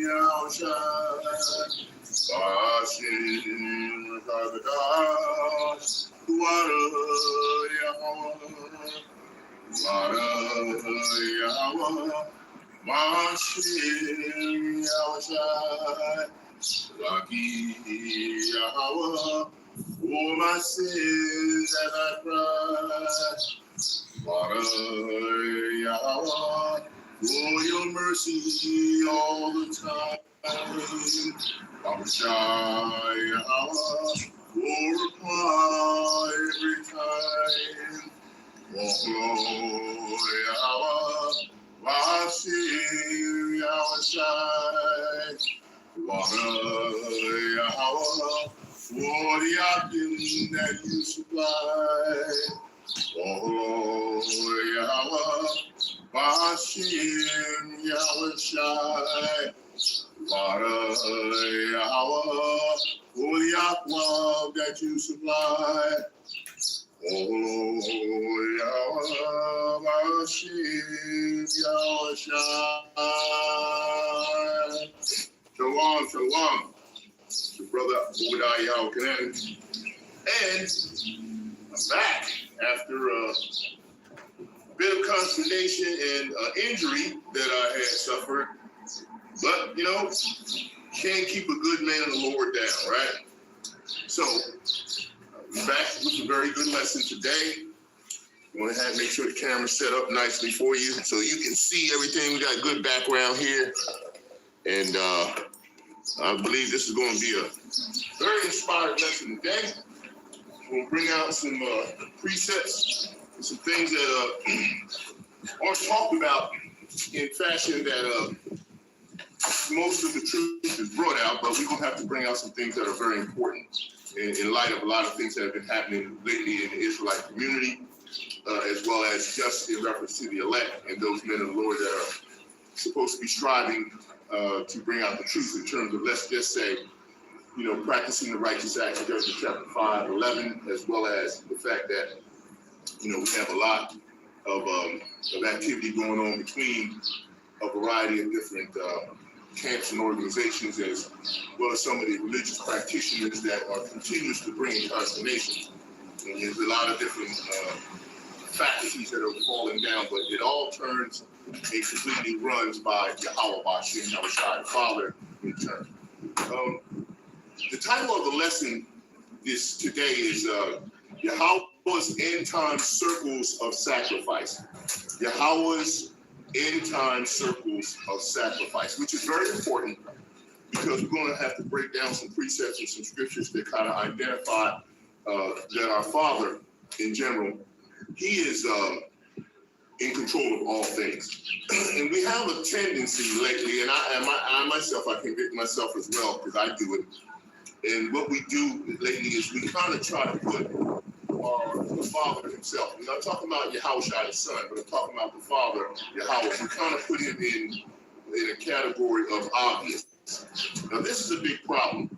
Yahushua. Bashin Kavadash, Wara Yahawah, Bashin Yahushua, Lucky Yahawah, all my sins that I cried, Wara Yahawah, for your mercy all the time. I'm shy, will reply every time. Oh, Yahweh, Vashim, Yahweh, Water, Yahweh, for the option that you supply. Oh, Yahweh, Vashim, Yahweh, Water, Yahweh, for the aqua that you supply. Oh, Yahweh, Vashim, Yahweh. Shalom, shalom. Your brother, Obadiah Yahweh. And I'm back after a bit of consternation and injury that I had suffered. But, you know, can't keep a good man of the Lord down, right? So, back with a very good lesson today. You want to make sure the camera's set up nicely for you so you can see everything. We got good background here. And I believe this is going to be a very inspired lesson today. We'll bring out some precepts and some things that aren't talked about in fashion that most of the truth is brought out, but we're going to have to bring out some things that are very important in light of a lot of things that have been happening lately in the Israelite community, as well as just in reference to the elect and those men of the Lord that are supposed to be striving to bring out the truth in terms of, let's just say, you know, practicing the righteous acts of Judges chapter 5:11, as well as the fact that, you know, we have a lot of activity going on between a variety of different camps and organizations, as well as some of the religious practitioners that are continuous to bring consternation. And there's a lot of different faculties that are falling down, but it all turns and completely runs by Yahawah, Bashim, Yahushua, the Father in turn. The title of the lesson today is Yahawah's End Time Circles of Sacrifice. Yahawah's End Time Circles of Sacrifice, which is very important because we're going to have to break down some precepts and some scriptures that kind of identify that our Father in general, he is in control of all things. And we have a tendency lately, and I myself, I convict myself as well because I do it. And what we do lately is we kind of try to put the Father himself. I'm not talking about Yahushua, the Son, but I'm talking about the Father, Yahawah. We kind of put him in a category of obvious. Now, this is a big problem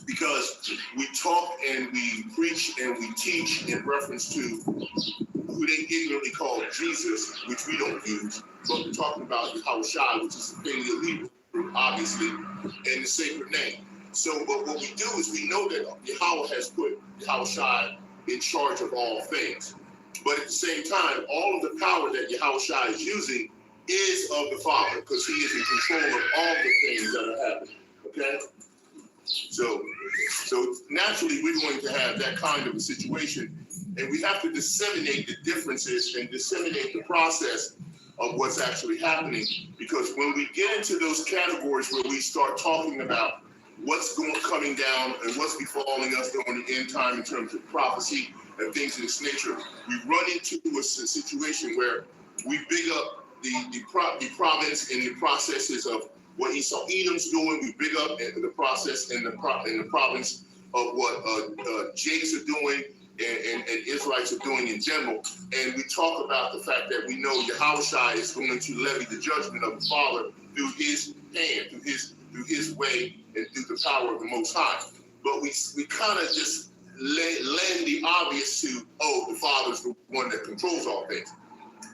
because we talk and we preach and we teach in reference to who they ignorantly call Jesus, which we don't use, but we're talking about Yahushua, which is the Paleo Hebrew, obviously, and the sacred name. So, but what we do is we know that Yahawah has put Yahushua in charge of all things. But at the same time, all of the power that Yahushua is using is of the Father, because he is in control of all the things that are happening. Okay? So naturally, we're going to have that kind of a situation, and we have to disseminate the differences and disseminate the process of what's actually happening, because when we get into those categories where we start talking about what's coming down and what's befalling us during the end time in terms of prophecy and things of this nature, we run into a situation where we big up the province and the processes of what Esau Edom's doing. We big up the process and the province of what Jakes are doing and Israelites are doing in general. And we talk about the fact that we know Yahushua is going to levy the judgment of the Father through his hand, through his way, and through the power of the Most High. But we kind of just lend the obvious to, the Father's the one that controls all things.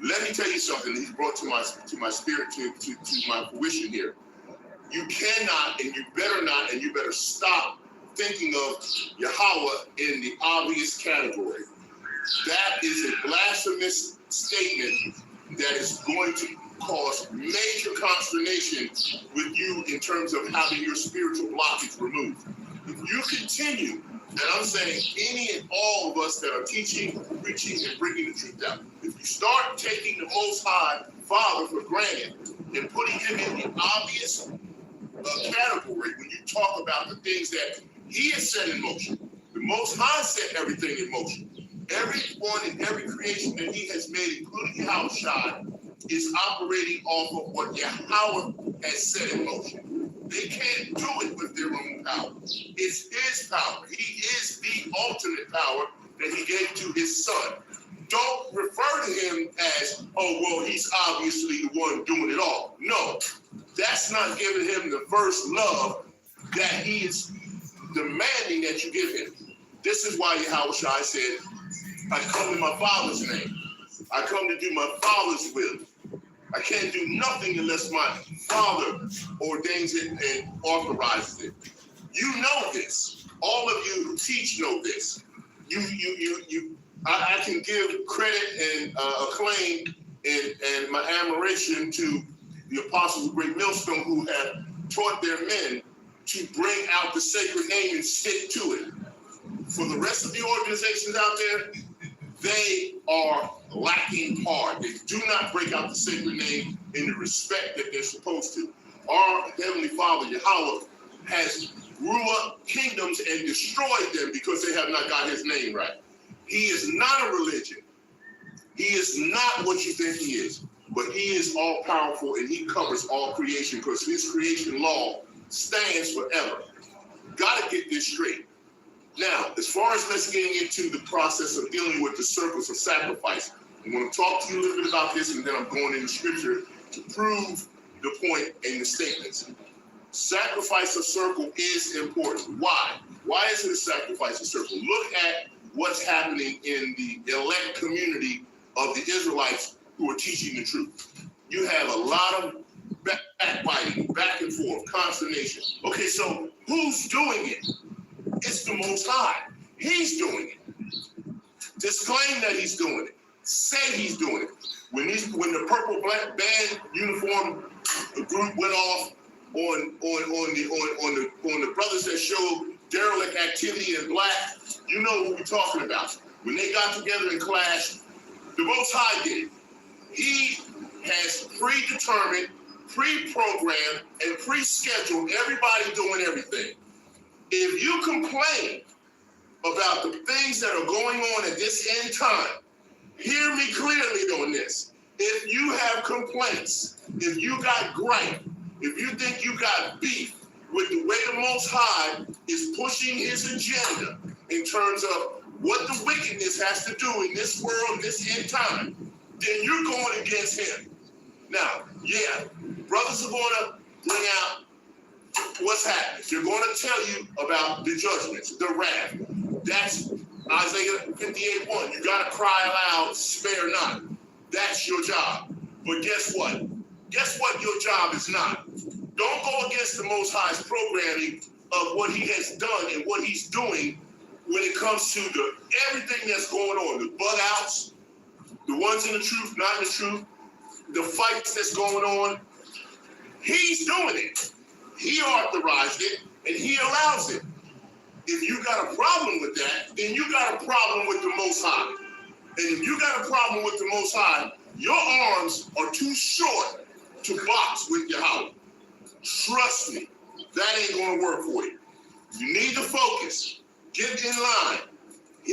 Let me tell you something he's brought to my spirit, to my fruition here. You cannot, and you better not, and you better stop thinking of Yahweh in the obvious category. That is a blasphemous statement that is going to cause major consternation with you in terms of having your spiritual blockage removed. If you continue, and I'm saying any and all of us that are teaching, preaching, and bringing the truth out, if you start taking the Most High Father for granted and putting him in the obvious category when you talk about the things that he has set in motion, the Most High set everything in motion. Everyone and every creation that he has made, including Yahawashi, is operating off of what Yahweh has set in motion. They can't do it with their own power. It's his power. He is the ultimate power that he gave to his son. Don't refer to him as, oh, well, he's obviously the one doing it all. No, that's not giving him the first love that he is demanding that you give him. This is why Yahawashi said, I come in my Father's name. I come to do my Father's will. I can't do nothing unless my Father ordains it and authorizes it. You know this. All of you who teach know this. I can give credit and acclaim and my admiration to the apostles of Great Millstone who have taught their men to bring out the sacred name and stick to it. For the rest of the organizations out there, they are lacking hard. They do not break out the sacred name in the respect that they're supposed to. Our Heavenly Father, Yahweh, has grew up kingdoms and destroyed them because they have not got his name right. He is not a religion. He is not what you think he is. But he is all-powerful and he covers all creation because his creation law stands forever. Got to get this straight. Now, as far as let's getting into the process of dealing with the circles of sacrifice, I'm going to talk to you a little bit about this, and then I'm going into scripture to prove the point in the statements. Sacrifice of circle is important. Why? Why is it a sacrifice of circle? Look at what's happening in the elect community of the Israelites who are teaching the truth. You have a lot of backbiting, back and forth, consternation. Okay, so who's doing it? It's the Most High. He's doing it. Disclaim that he's doing it. Say he's doing it. When the purple black band uniform group went off on the brothers that showed derelict activity in black, you know what we're talking about. When they got together and clashed, the Most High did it. He has predetermined, pre-programmed, and pre-scheduled everybody doing everything. If you complain about the things that are going on at this end time, hear me clearly on this. If you have complaints, if you got gripe, if you think you got beef with the way the Most High is pushing his agenda in terms of what the wickedness has to do in this world, this end time, then you're going against him. Now, yeah, brothers are going to bring out what's happening. They're going to tell you about the judgments, the wrath. That's Isaiah 58:1. You got to cry aloud, spare not. That's your job. But guess what? Guess what your job is not? Don't go against the Most High's programming of what he has done and what he's doing when it comes to everything that's going on. The bug outs, the ones in the truth, not in the truth, the fights that's going on. He's doing it. He authorized it, and he allows it. If you got a problem with that, then you got a problem with the Most High. And if you got a problem with the Most High, your arms are too short to box with Yahweh. Trust me, that ain't going to work for you. You need to focus. Get in line.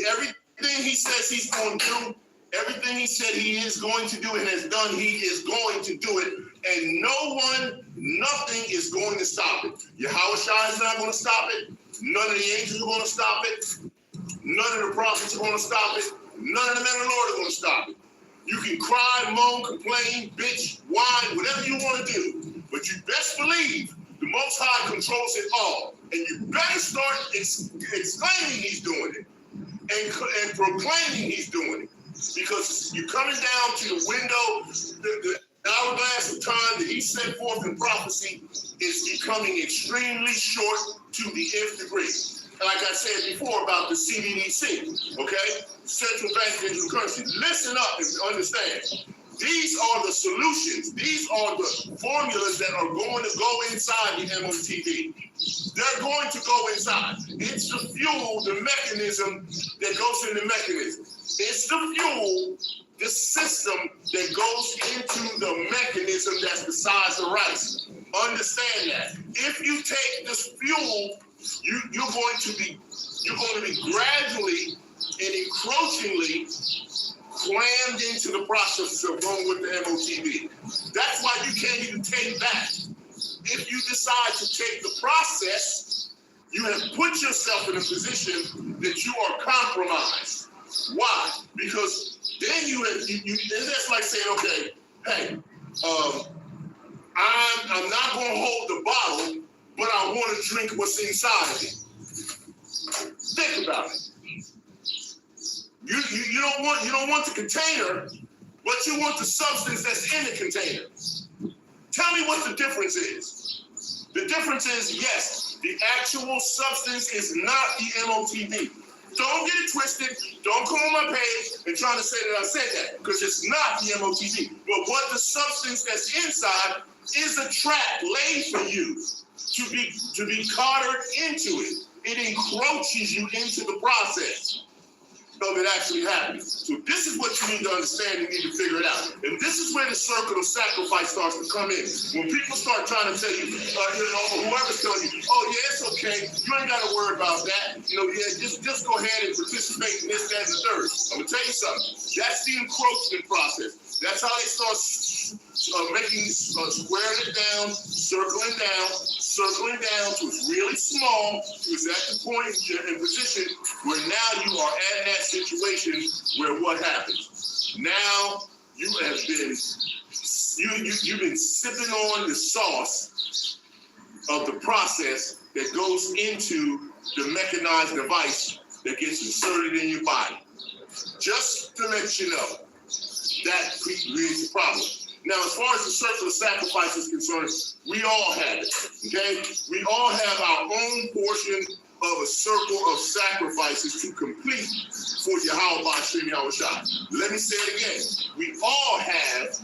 Everything he says he's going to do, everything he said he is going to do and has done, he is going to do it. And no one, nothing is going to stop it. Yahawashi is not going to stop it. None of the angels are going to stop it. None of the prophets are going to stop it. None of the men of the Lord are going to stop it. You can cry, moan, complain, bitch, whine, whatever you want to do. But you best believe the Most High controls it all. And you better start exclaiming he's doing it and proclaiming he's doing it. Because you're coming down to the window, hourglass of time that he set forth in prophecy is becoming extremely short to the nth degree. And like I said before about the CBDC, okay? Central Bank Digital Currency. Listen up and understand. These are the solutions. These are the formulas that are going to go inside the MOTB. They're going to go inside. It's the fuel, the mechanism that goes in the mechanism. It's the fuel, the system that goes into the mechanism that's the size of rice. Understand that. If you take this fuel, you're going to be gradually and encroachingly crammed into the process of going with the MOTB. That's why you can't even take that. If you decide to take the process, you have put yourself in a position that you are compromised. Why? Because then that's like saying, okay, hey, I'm not going to hold the bottle, but I want to drink what's inside of it. Think about it. You don't want the container, but you want the substance that's in the container. Tell me what the difference is. The difference is, yes, the actual substance is not the MOTB. Don't get it twisted. Don't come on my page and try to say that I said that, because it's not the MOTB. But what the substance that's inside is a trap laid for you to be coddled into it. It encroaches you into the process of it actually happening. So this is what you need to understand and need to figure it out. And this is where the circle of sacrifice starts to come in. When people start trying to tell you, whoever's telling you, oh yeah, it's okay, you ain't got to worry about that. Just go ahead and participate in this, that, and the third. I'm gonna tell you something. That's the encroachment process. That's how they start squaring it down, circling down to it's really small. It's at the point and position where now you are at that situation where what happens? Now you have been you've been sipping on the sauce of the process that goes into the mechanized device that gets inserted in your body. Just to let you know, that creates a problem. Now, as far as the circle of sacrifice is concerned, we all have it, okay? We all have our own portion of a circle of sacrifices to complete for YAHAWAH'S. Let me say it again. We all have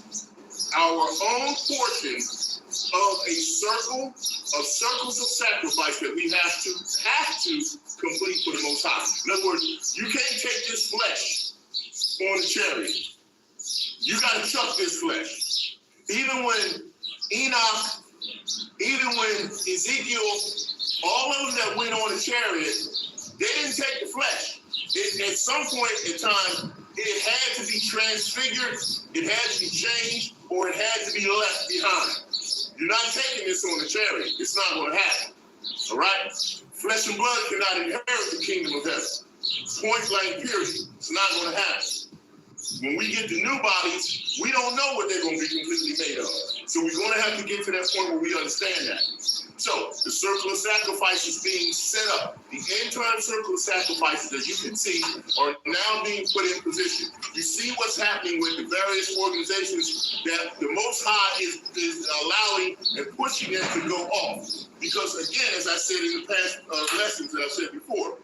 our own portion of a circle of circles of sacrifice that we have to complete for the Most High. In other words, you can't take this flesh on the chariot. You got to chuck this flesh. Even when Enoch, even when Ezekiel, all of them that went on the chariot, they didn't take the flesh. At some point in time, it had to be transfigured, it had to be changed, or it had to be left behind. You're not taking this on the chariot. It's not going to happen. All right? Flesh and blood cannot inherit the kingdom of heaven. Point blank, period. It's not going to happen. When we get the new bodies, we don't know what they're going to be completely made of. So we're going to have to get to that point where we understand that. So the circle of sacrifice is being set up. The end-time circle of sacrifices, as you can see, are now being put in position. You see what's happening with the various organizations that the Most High is allowing and pushing them to go off. Because again, as I said in the past lessons that I've said before,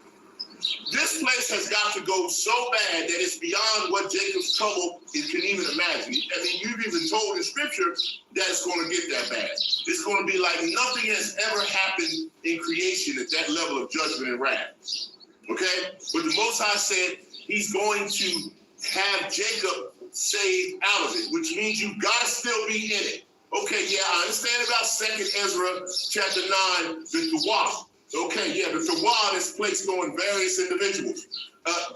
this place has got to go so bad that it's beyond what Jacob's trouble can even imagine. I mean, you've even told in scripture that it's going to get that bad. It's going to be like nothing has ever happened in creation at that level of judgment and wrath. Okay? But the Most High said he's going to have Jacob saved out of it, which means you got to still be in it. Okay, yeah, I understand about 2 Ezra chapter 9, the Tawaf. Okay, yeah, but Tawaf is placed on various individuals.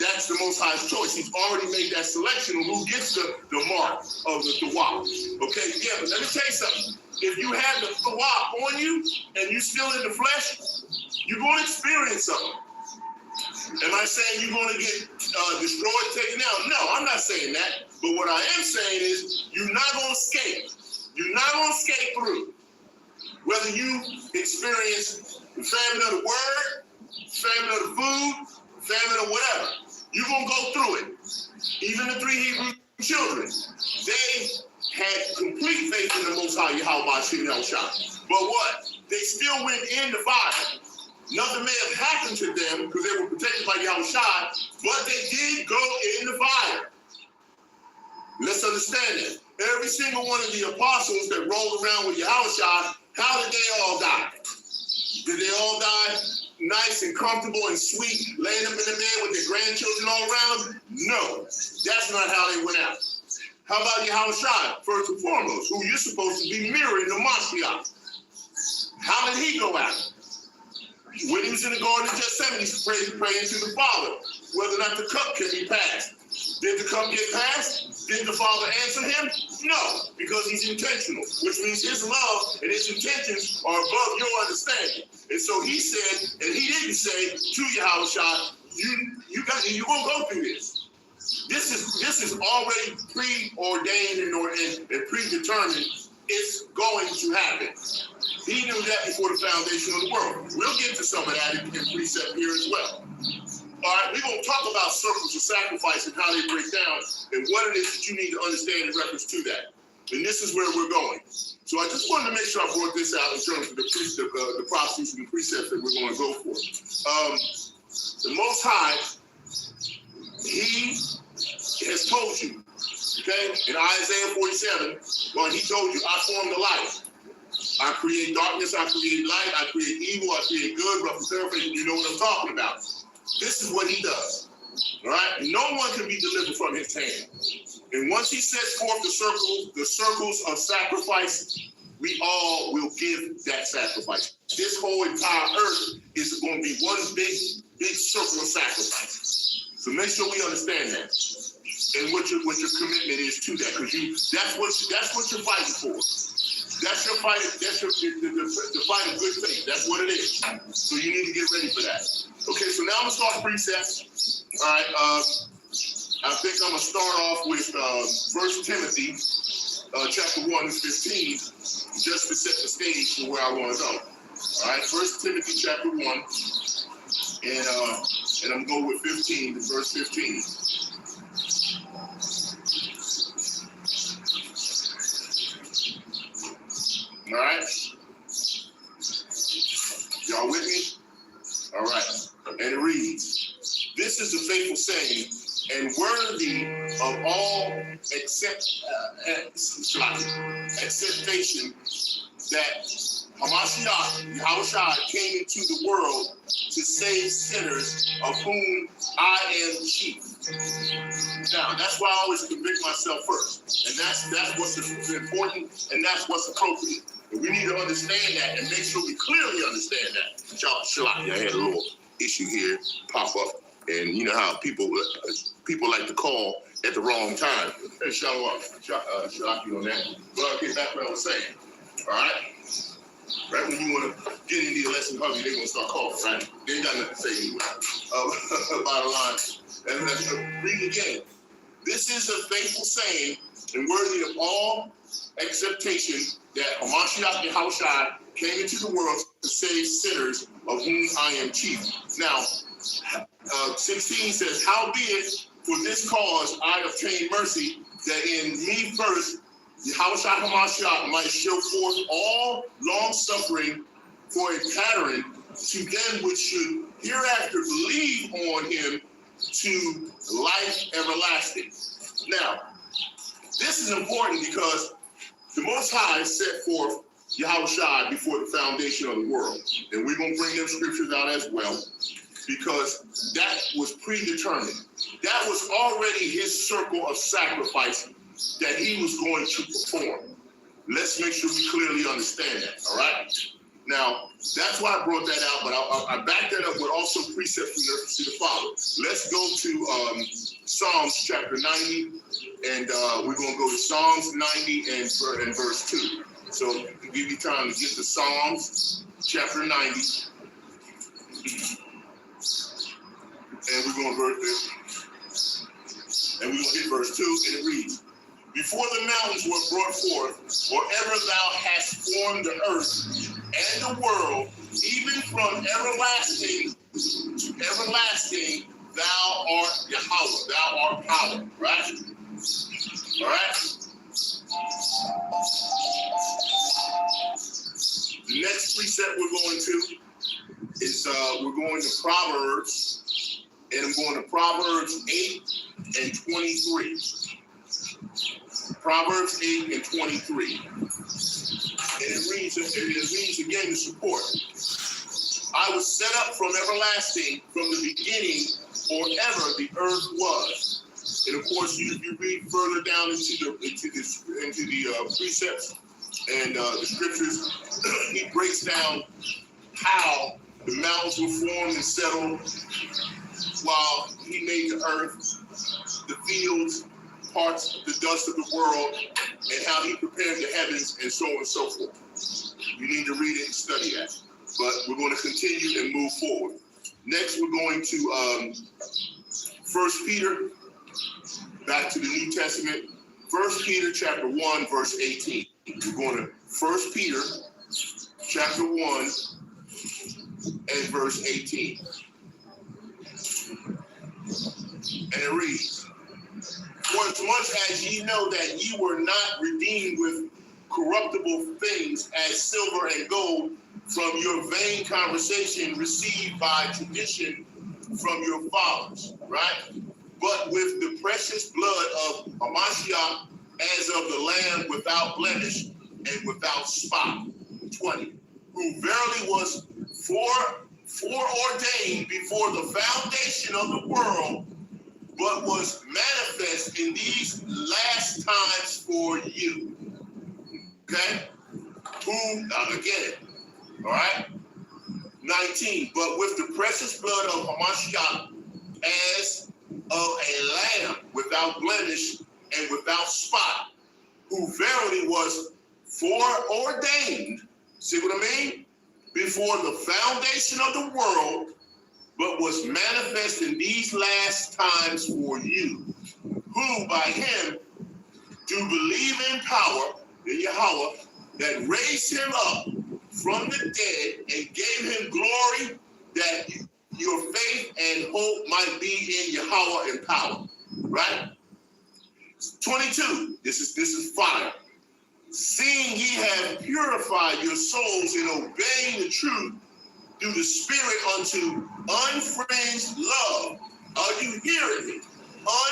That's the Most High's choice. He's already made that selection of who gets the mark of the Tawaf. Okay, yeah, but let me tell you something. If you have the Tawaf on you and you're still in the flesh, you're going to experience something. Am I saying you're going to get destroyed, taken out? No, I'm not saying that. But what I am saying is you're not going to escape. You're not going to escape through. Whether you experience the famine of the word, famine of the food, famine of whatever, you're going to go through it. Even the 3 Hebrew children, they had complete faith in the Most High YAHAWAH'S. But what? They still went in the fire. Nothing may have happened to them because they were protected by Yahweh, but they did go in the fire. Let's understand that. Every single one of the apostles that rolled around with Yahweh, how did they all die? Did they all die nice and comfortable and sweet, laying up in the bed with their grandchildren all around them? No, that's not how they went out. How about Yahweh, first and foremost, who you're supposed to be mirroring the Mashiach? How did he go out? When he was in the Garden of Gethsemane, he's praying to the Father whether or not the cup can be passed. Did the cup get passed? Did the Father answer him? No, because he's intentional, which means his love and his intentions are above your understanding. And so he said, and he didn't say to Yahweh, you're gonna go through this. This is already preordained and predetermined. It's going to happen. He knew that before the foundation of the world. We'll get to some of that in precept here as well. All right, we're going to talk about circles of sacrifice and how they break down and what it is that you need to understand in reference to that. And this is where we're going. So I just wanted to make sure I brought this out in terms of the prophecies and the precepts that we're going to go for. The Most High, he has told you, okay, in Isaiah 47, well, he told you, I form the light. I create darkness, I create light, I create evil, I create good, rough and paraphrasing, you know what I'm talking about. This is what he does, all right? No one can be delivered from his hand. And once he sets forth the circles of sacrifice, we all will give that sacrifice. This whole entire earth is going to be one big circle of sacrifice. So make sure we understand that. And what your commitment is to that, because that's what you're fighting for. That's your fight. That's the fight of good faith. That's what it is. So you need to get ready for that. Okay, so now I'm gonna start precepts. All right. I think I'm gonna start off with 1 Timothy chapter 1 and 15, just to set the stage for where I want to go. All right, 1 Timothy chapter 1, and I'm going with 15, verse 15. All right. Y'all with me? All right. And it reads, this is a faithful saying and worthy of all acceptation that Yahushua came into the world to save sinners, of whom I am chief. Now, that's why I always convict myself first. And that's what's important, and that's what's appropriate. And we need to understand that and make sure we clearly understand that. Shalaki, I had a little issue here pop up. And you know how people like to call at the wrong time. And Shalaki on that. But I'll get back to what I was saying. All right? Right when you want to get into your lesson hungry, they're going to start calling, right? They ain't got nothing to say anyway. Bottom line. And let's read again. This is a faithful saying and worthy of all acceptation that Hamashiach Yahushua came into the world to save sinners, of whom I am chief. Now, 16 says, howbeit for this cause I obtained mercy, that in me first Yahushua Hamashiach might show forth all long suffering for a pattern to them which should hereafter believe on him to life everlasting. Now, this is important because the Most High set forth Yahushua before the foundation of the world. And we're going to bring them scriptures out as well, because that was predetermined. That was already his circle of sacrifice that he was going to perform. Let's make sure we clearly understand that, all right? Now, that's why I brought that out, but I backed that up with also precepts from reference to the Father. Let's go to Psalms chapter 90, and we're going to go to Psalms 90 and verse 2. So to give you time to get to Psalms chapter 90, and we're going to hit verse 2, and it reads, before the mountains were brought forth, or ever thou hast formed the earth and the world, even from everlasting to everlasting, thou art Yahweh, thou art power, right? All right? The next precept we're going to is we're going to Proverbs, and I'm going to Proverbs 8 and 23. Proverbs 8 and 23. And it reads again the support. I was set up from everlasting, from the beginning, or ever the earth was. And of course, you read further down into the precepts and the scriptures. He breaks down how the mountains were formed and settled while he made the earth, the fields, parts, the dust of the world, and how he prepared the heavens, and so on and so forth. You need to read it and study that. But we're going to continue and move forward. Next, we're going to 1 Peter, back to the New Testament. 1 Peter chapter 1, verse 18. We're going to 1 Peter chapter 1 and verse 18. And it reads, for as much as ye know that ye were not redeemed with corruptible things as silver and gold from your vain conversation received by tradition from your fathers, right? But with the precious blood of Hamashiach, as of the Lamb without blemish and without spot. 20. Who verily was foreordained before the foundation of the world, but was manifest in these last times for you. Okay? Who, again, all right? 19. But with the precious blood of Hamashiach, as of a lamb without blemish and without spot, who verily was foreordained, see what I mean? Before the foundation of the world, but was manifest in these last times for you, who by him do believe in power, the Yahawah, that raised him up from the dead and gave him glory, that your faith and hope might be in Yahawah and power. Right? 22. This is fire. Seeing ye have purified your souls in obeying the truth through the Spirit unto unfringed love. Are you hearing me?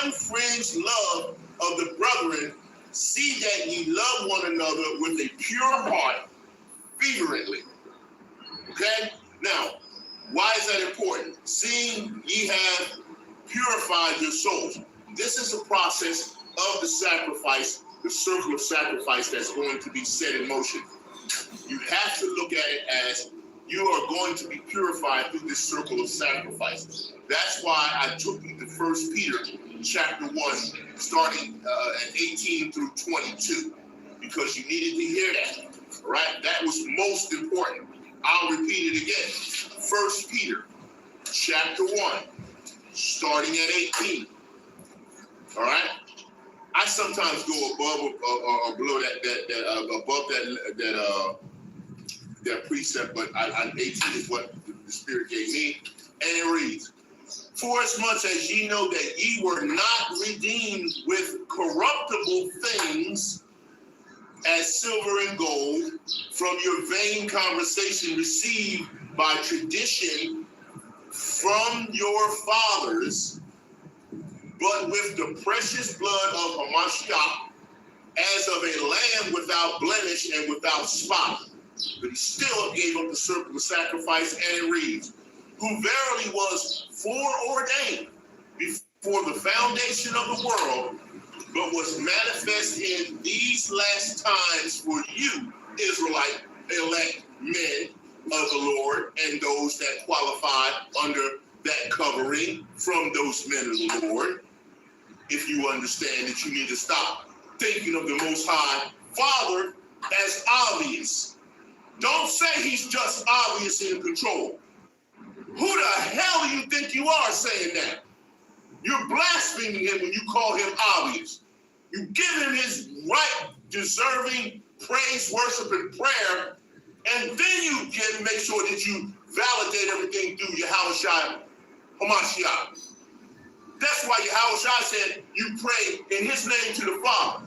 Unfringed love of the brethren. See that ye love one another with a pure heart, fervently. Okay? Now, why is that important? Seeing ye have purified your souls. This is a process of the sacrifice, the circle of sacrifice that's going to be set in motion. You have to look at it as you are going to be purified through this circle of sacrifice. That's why I took you to 1 Peter chapter 1, starting at 18 through 22, because you needed to hear that, all right? That was most important. I'll repeat it again. 1 Peter chapter 1, starting at 18, all right? I sometimes go above or below that precept, but 18 is what the Spirit gave me. And it reads, for as much as ye know that ye were not redeemed with corruptible things as silver and gold from your vain conversation received by tradition from your fathers, but with the precious blood of Hamashiach, as of a lamb without blemish and without spot. But he still gave up the circle of sacrifice, and it reads, who verily was foreordained before the foundation of the world, but was manifest in these last times for you, Israelite elect men of the Lord, and those that qualify under that covering from those men of the Lord. If you understand that you need to stop thinking of the Most High Father as obvious. Don't say he's just obvious in control. Who the hell do you think you are saying that? You're blaspheming him when you call him obvious. You give him his right, deserving praise, worship, and prayer, and then you make sure that you validate everything through Yahawashi Hamashiach. That's why Yahawashi said you pray in his name to the Father.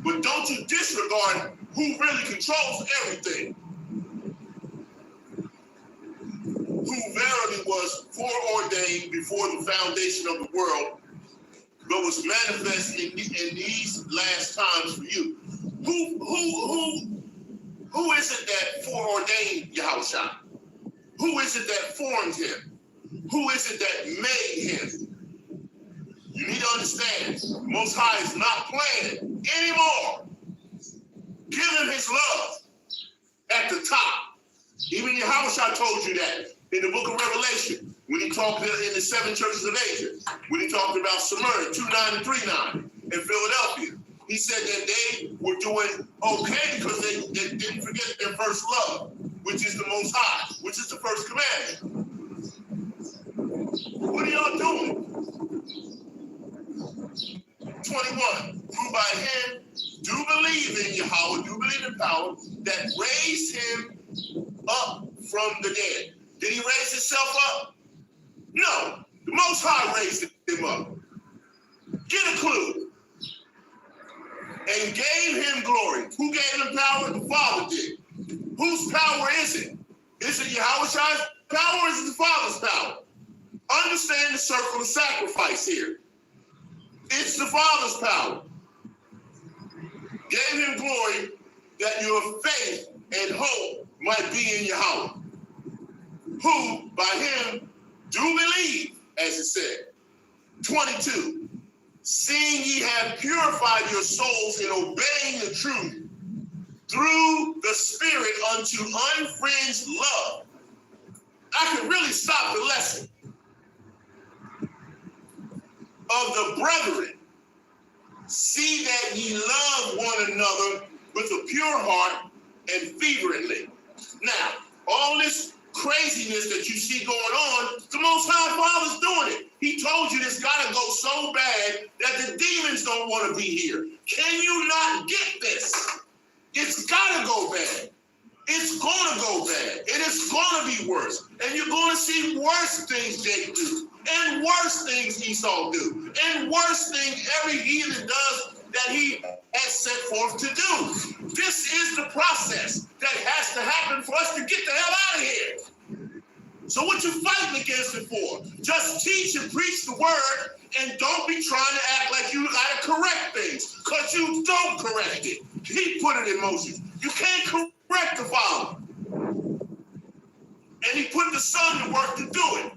But don't you disregard who really controls everything. Who verily was foreordained before the foundation of the world, but was manifest in these last times for you. Who is it that foreordained Yahushua? Who is it that formed him? Who is it that made him? You need to understand, the Most High is not playing anymore. Give him his love at the top. Even Yahushua told you that in the book of Revelation, when he talked in the 7 churches of Asia, when he talked about Smyrna, 2:9 and 3:9, in Philadelphia. He said that they were doing okay because they didn't forget their first love, which is the Most High, which is the first commandment. What are y'all doing? 21, who by him do believe in Yahweh, do believe in power, that raised him up from the dead. Did he raise himself up? No, the Most High raised him up. Get a clue. And gave him glory. Who gave him power? The Father did. Whose power is it? Is it Yahushua's power or is it the Father's power? Understand the circle of sacrifice here. It's the Father's power. Gave him glory that your faith and hope might be in Yahweh. Who by him do believe, as it said. 22. Seeing ye have purified your souls in obeying the truth through the Spirit unto unfringed love. I could really stop the lesson. Of the brethren, see that ye love one another with a pure heart and fervently. Now, all this craziness that you see going on, the Most High Father's doing it. He told you this gotta go so bad that the demons don't want to be here. Can you not get this? It's gotta go bad. It's gonna go bad. And it's gonna be worse. And you're gonna see worse things Jake do. And worse things Esau do. And worse things every heathen does that he has set forth to do. This is the process that has to happen for us to get the hell out of here. So what you fighting against it for? Just teach and preach the word and don't be trying to act like you gotta correct things, because you don't correct it. He put it in motion. You can't correct the Father. And he put the Son to work to do it.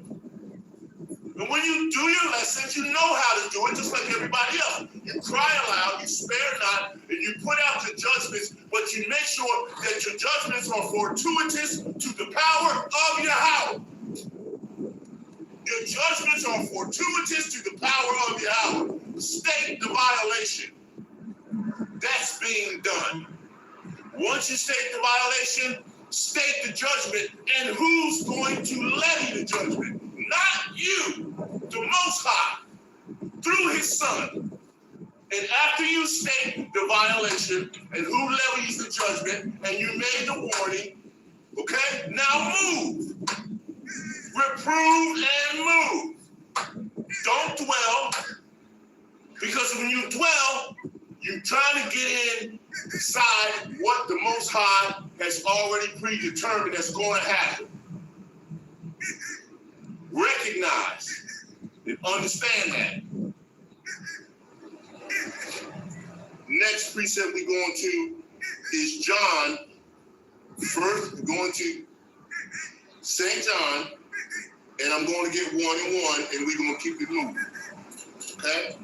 And when you do your lessons, you know how to do it, just like everybody else. You cry aloud, you spare not, and you put out your judgments, but you make sure that your judgments are fortuitous to the power of Yahweh. Your judgments are fortuitous to the power of Yahweh. State the violation. That's being done. Once you state the violation, state the judgment, and who's going to levy the judgment? Not you, the Most High, through his Son. And after you state the violation and who levies the judgment, and you made the warning, okay, now move. Reprove and move. Don't dwell, because when you dwell, you're trying to get inside what the Most High has already predetermined that's going to happen. Recognize and understand that. Next precept we're going to is John. First, we're going to St. John, and I'm going to get 1 and 1, and we're going to keep it moving. Okay?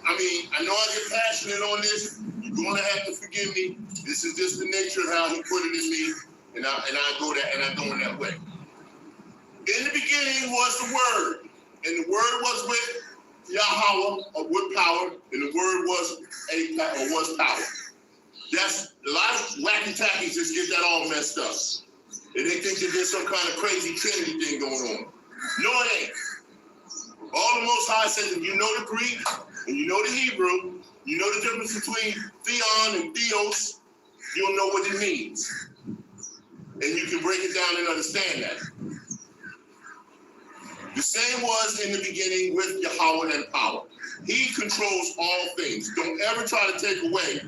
I mean, I know I get passionate on this. You're going to have to forgive me. This is just the nature of how he put it in me, and I go that, and I'm going that way. In the beginning was the Word, and the Word was with Yahweh, or with power, and the Word was power. That's a lot of wacky tackies just get that all messed up. And they think that there's some kind of crazy Trinity thing going on. No, it ain't. All the Most High says, if you know the Greek and you know the Hebrew, you know the difference between theon and theos, you'll know what it means. And you can break it down and understand that. The same was in the beginning with Yahweh and power. He controls all things. Don't ever try to take away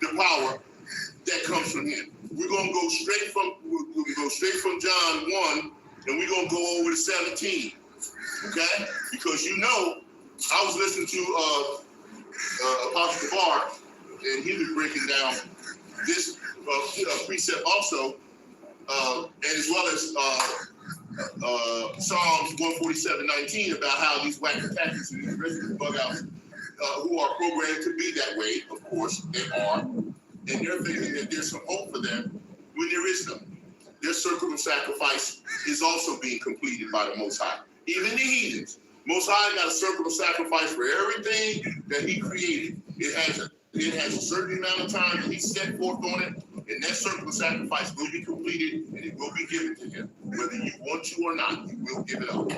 the power that comes from him. We're gonna go straight from John 1, and we're gonna go over to 17. Okay? Because I was listening to Apostle Bar, and he was breaking down this precept also, and as well as Psalms 147:19 about how these whack attackers and these resident bug outs who are programmed to be that way, of course, they are, and they're thinking that there's some hope for them when there is none. Their circle of sacrifice is also being completed by the Most High. Even the heathens, Most High got a circle of sacrifice for everything that he created. It has a certain amount of time that he set forth on it, and that circle of sacrifice will be completed, and it will be given to him. Whether you want to or not, you will give it up.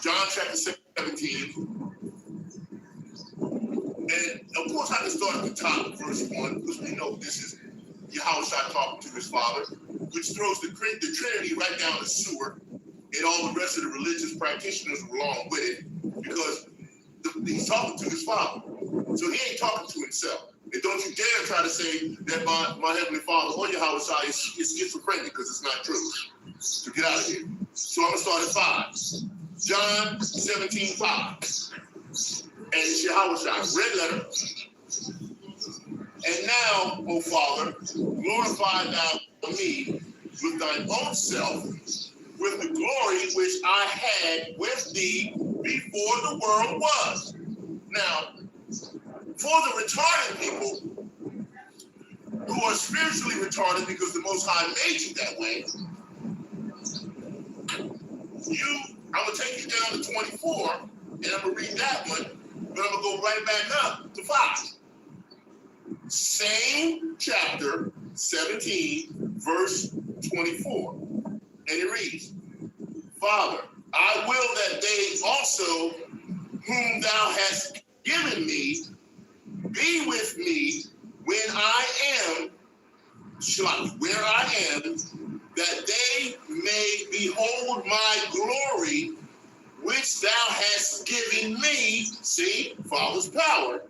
John chapter 17. And of course, I can start at the top, verse 1, because we know this is Yahawashi talking to his father, which throws the Trinity right down the sewer, and all the rest of the religious practitioners along with it, because he's talking to his father. So he ain't talking to himself. And don't you dare try to say that my Heavenly Father or Yahawashi is schizophrenic, because it's not true. So get out of here. So I'm going to start at 5. John 17:5. And it's Yahawashi, red letter. And now, O Father, glorify thou me with thine own self, with the glory which I had with thee before the world was. Now, for the retarded people who are spiritually retarded because the Most High made you that way, I'm going to take you down to 24, and I'm going to read that one, but I'm going to go right back up to 5. Same chapter, 17, verse 24. And it reads, Father, I will that they also whom thou hast given me be with me when I am, where I am, that they may behold my glory, which thou hast given me. See, Father's power.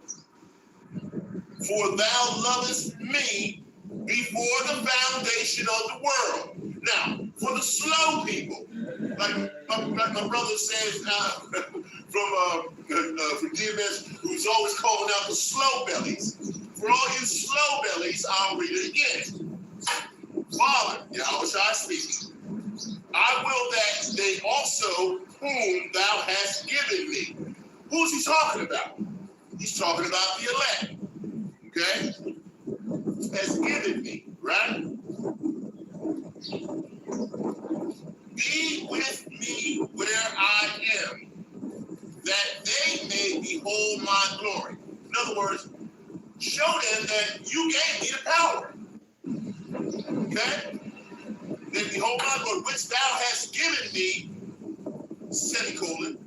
For thou lovest me before the foundation of the world. Now, for the slow people, like my brother says from DMS, who's always calling out the slow bellies. For all you slow bellies, I'll read it again. Father, Yahawashi speaking, I will that they also whom thou hast given me. Who's he talking about? He's talking about the elect. Okay? Has given me, right? Be with me where I am, that they may behold my glory. In other words, show them that you gave me the power. Okay? Then behold my glory, which thou hast given me, semicolon,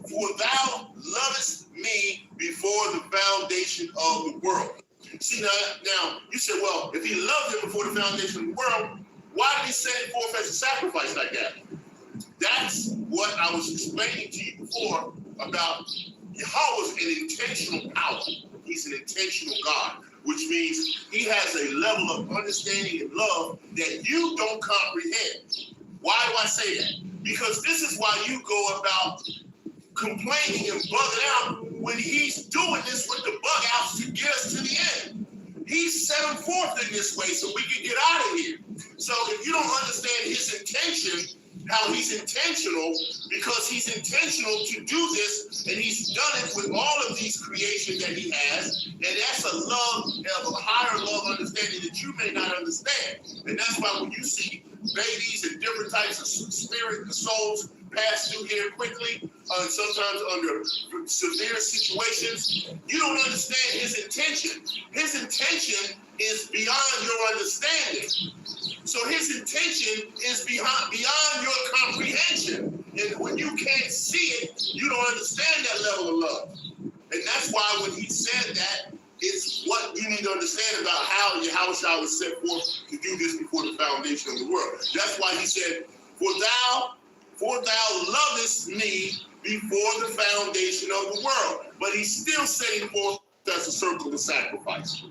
for thou lovest me before the foundation of the world. See, now you say, well, if he loved him before the foundation of the world, why did he send it forth as a sacrifice like that? That's what I was explaining to you before about Yahweh's an intentional power. He's an intentional God, which means he has a level of understanding and love that you don't comprehend. Why do I say that? Because this is why you go about complaining and bugging out when he's doing this with the bug outs to get us to the end. He set them forth in this way so we can get out of here. So if you don't understand his intention, how he's intentional, because he's intentional to do this, and he's done it with all of these creations that he has, and that's a love, a higher love understanding that you may not understand. And that's why when you see babies and different types of spirit and souls pass through here quickly, sometimes under severe situations, you don't understand his intention. His intention is beyond your understanding. So his intention is beyond your comprehension. And when you can't see it, you don't understand that level of love. And that's why when he said that, it's what you need to understand about how Yahawashi was set forth to do this before the foundation of the world. That's why he said, For thou lovest me before the foundation of the world. But he's still setting forth as a circle of sacrifice.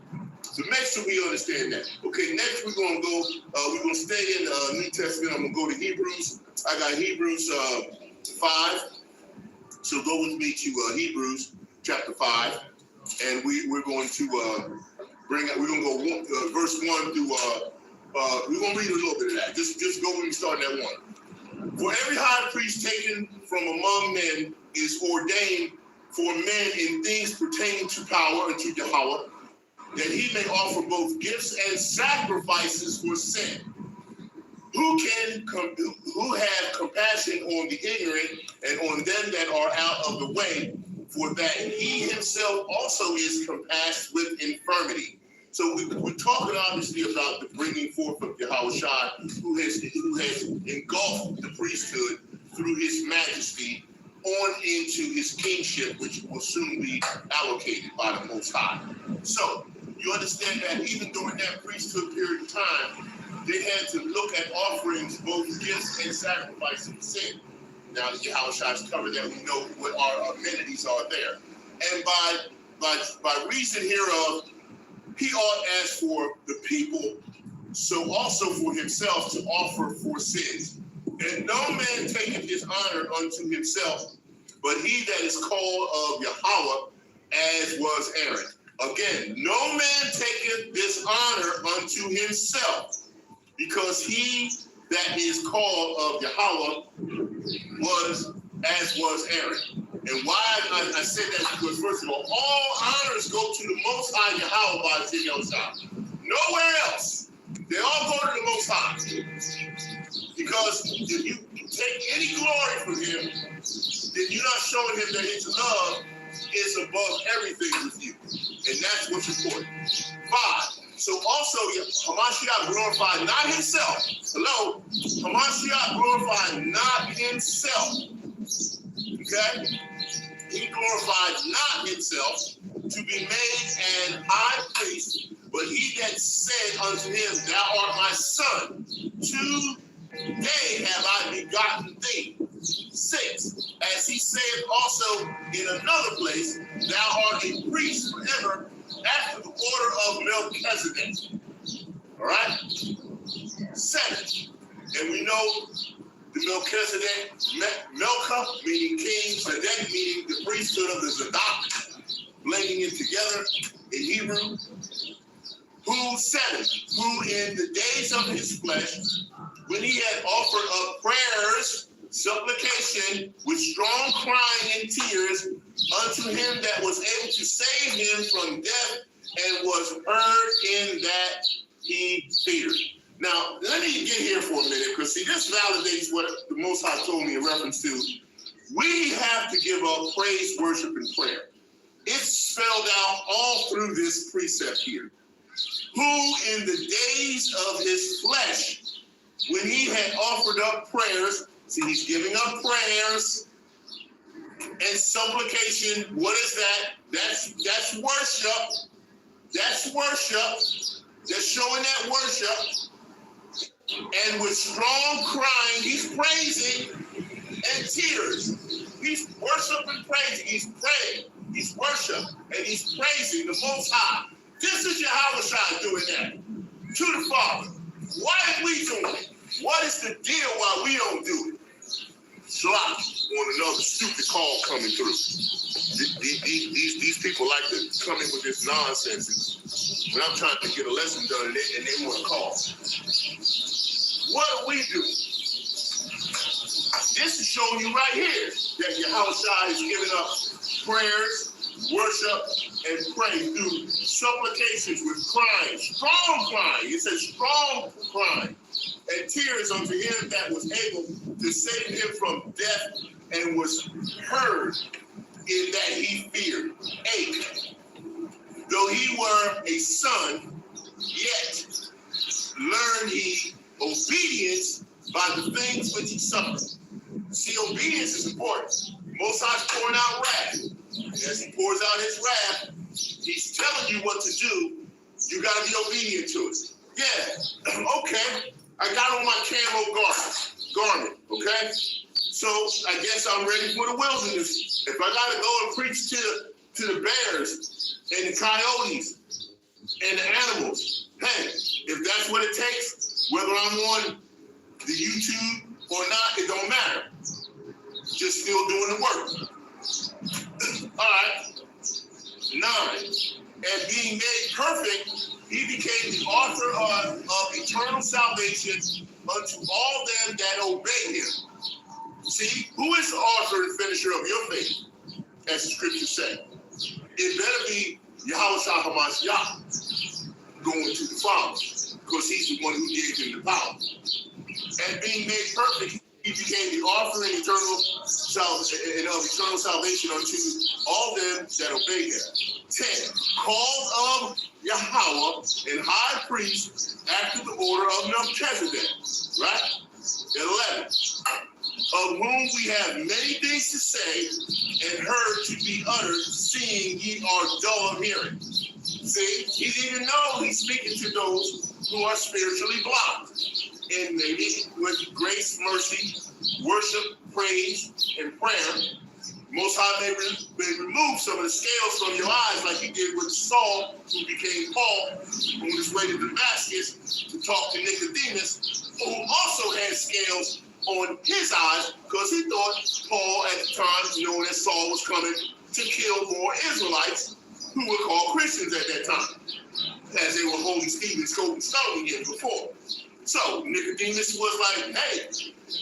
So make sure we understand that. Okay, next we're going to go, we're going to stay in the New Testament. I'm going to go to Hebrews. I got Hebrews 5. So go with me to Hebrews chapter 5. And we're going to we're going to go verse 1 through, we're going to read a little bit of that. Just go with me starting at 1. For every high priest taken from among men is ordained for men in things pertaining to power and to Yahawah, that he may offer both gifts and sacrifices for sin. Who have compassion on the ignorant and on them that are out of the way, for that he himself also is compassed with infirmity. So we're talking obviously about the bringing forth of Yahawashi, who has engulfed the priesthood through his majesty on into his kingship, which will soon be allocated by the Most High. So you understand that even during that priesthood period of time, they had to look at offerings, both gifts and sacrifices for sin. Now that Yahawashi has covered that, we know what our amenities are there. And by reason hereof, he ought, as for the people, so also for himself to offer for sins. And no man taketh his honor unto himself, but he that is called of Yahawah, as was Aaron. Again, no man taketh this honor unto himself, because he that is called of Yahawah was as was Aaron. And why I said that, because first of all honors go to the Most High Yahawah by his Yahweh. Nowhere else. They all go to the Most High. Because if you take any glory from him, then you're not showing him that his love is above everything with you. And that's what's important. 5. So also, Hamashiach glorified not himself. Hello? Hamashiach glorified not himself. Okay? He glorified not himself to be made an high priest, but he that said unto him, Thou art my son, today have I begotten thee. 6. As he saith also in another place, Thou art a priest forever after the order of Melchizedek. All right? 7. And we know the Melchizedek, Melcha meaning king, Zedek meaning the priesthood of the Zadok, blending it together in Hebrew. Who 7, who in the days of his flesh, when he had offered up prayers, supplication, with strong crying and tears, unto him that was able to save him from death, and was heard in that he feared. Now, let me get here for a minute, because see, this validates what the Most High told me in reference to. We have to give up praise, worship, and prayer. It's spelled out all through this precept here. Who in the days of his flesh, when he had offered up prayers, see, he's giving up prayers and supplication. What is that? That's worship. That's worship. That's showing that worship. And with strong crying, he's praising, and tears. He's worshiping, praising. He's praying. He's worship, and he's praising the Most High. This is Yahawashi doing that to the Father. Why are we doing it? What is the deal why we don't do it? Slop on another stupid call coming through. These people like to come in with this nonsense. When I'm trying to get a lesson done, and they want to call. What do we do? This is showing you right here that Yahawashi is giving up prayers, worship, and praise through supplications with crying, strong crying. It says strong crying, and tears unto him that was able to save him from death, and was heard in that he feared. 8. Though he were a son, yet learned he obedience by the things which he suffered. See, obedience is important. Most High's pouring out wrath. And as he pours out his wrath, he's telling you what to do. You got to be obedient to it. Yeah, okay. I got on my camo garment, okay? So I guess I'm ready for the wilderness. If I gotta go and preach to the bears and the coyotes and the animals, hey, if that's what it takes, whether I'm on the YouTube or not, it don't matter. Just still doing the work. All right. 9. And being made perfect, he became the author of eternal salvation unto all them that obey him. See, who is the author and finisher of your faith? As the scripture said. It better be YAHAWAH'S going to the Father, because he's the one who gave him the power. And being made perfect, he became the author and eternal salvation unto all them that obey him. 10. Called of Yahweh and high priest after the order of Melchizedek. Right? 11. Of whom we have many things to say and heard to be uttered, seeing ye are dull of hearing. See, he didn't even know he's speaking to those who are spiritually blocked. And maybe with grace, mercy, worship, praise, and prayer, Most High may remove some of the scales from your eyes, like he did with Saul, who became Paul, on his way to Damascus to talk to Nicodemus, who also had scales on his eyes, because he thought Paul at the time, knowing that Saul was coming to kill more Israelites who were called Christians at that time, as they were holding Stephen's coat and stoning him before. So Nicodemus was like, hey,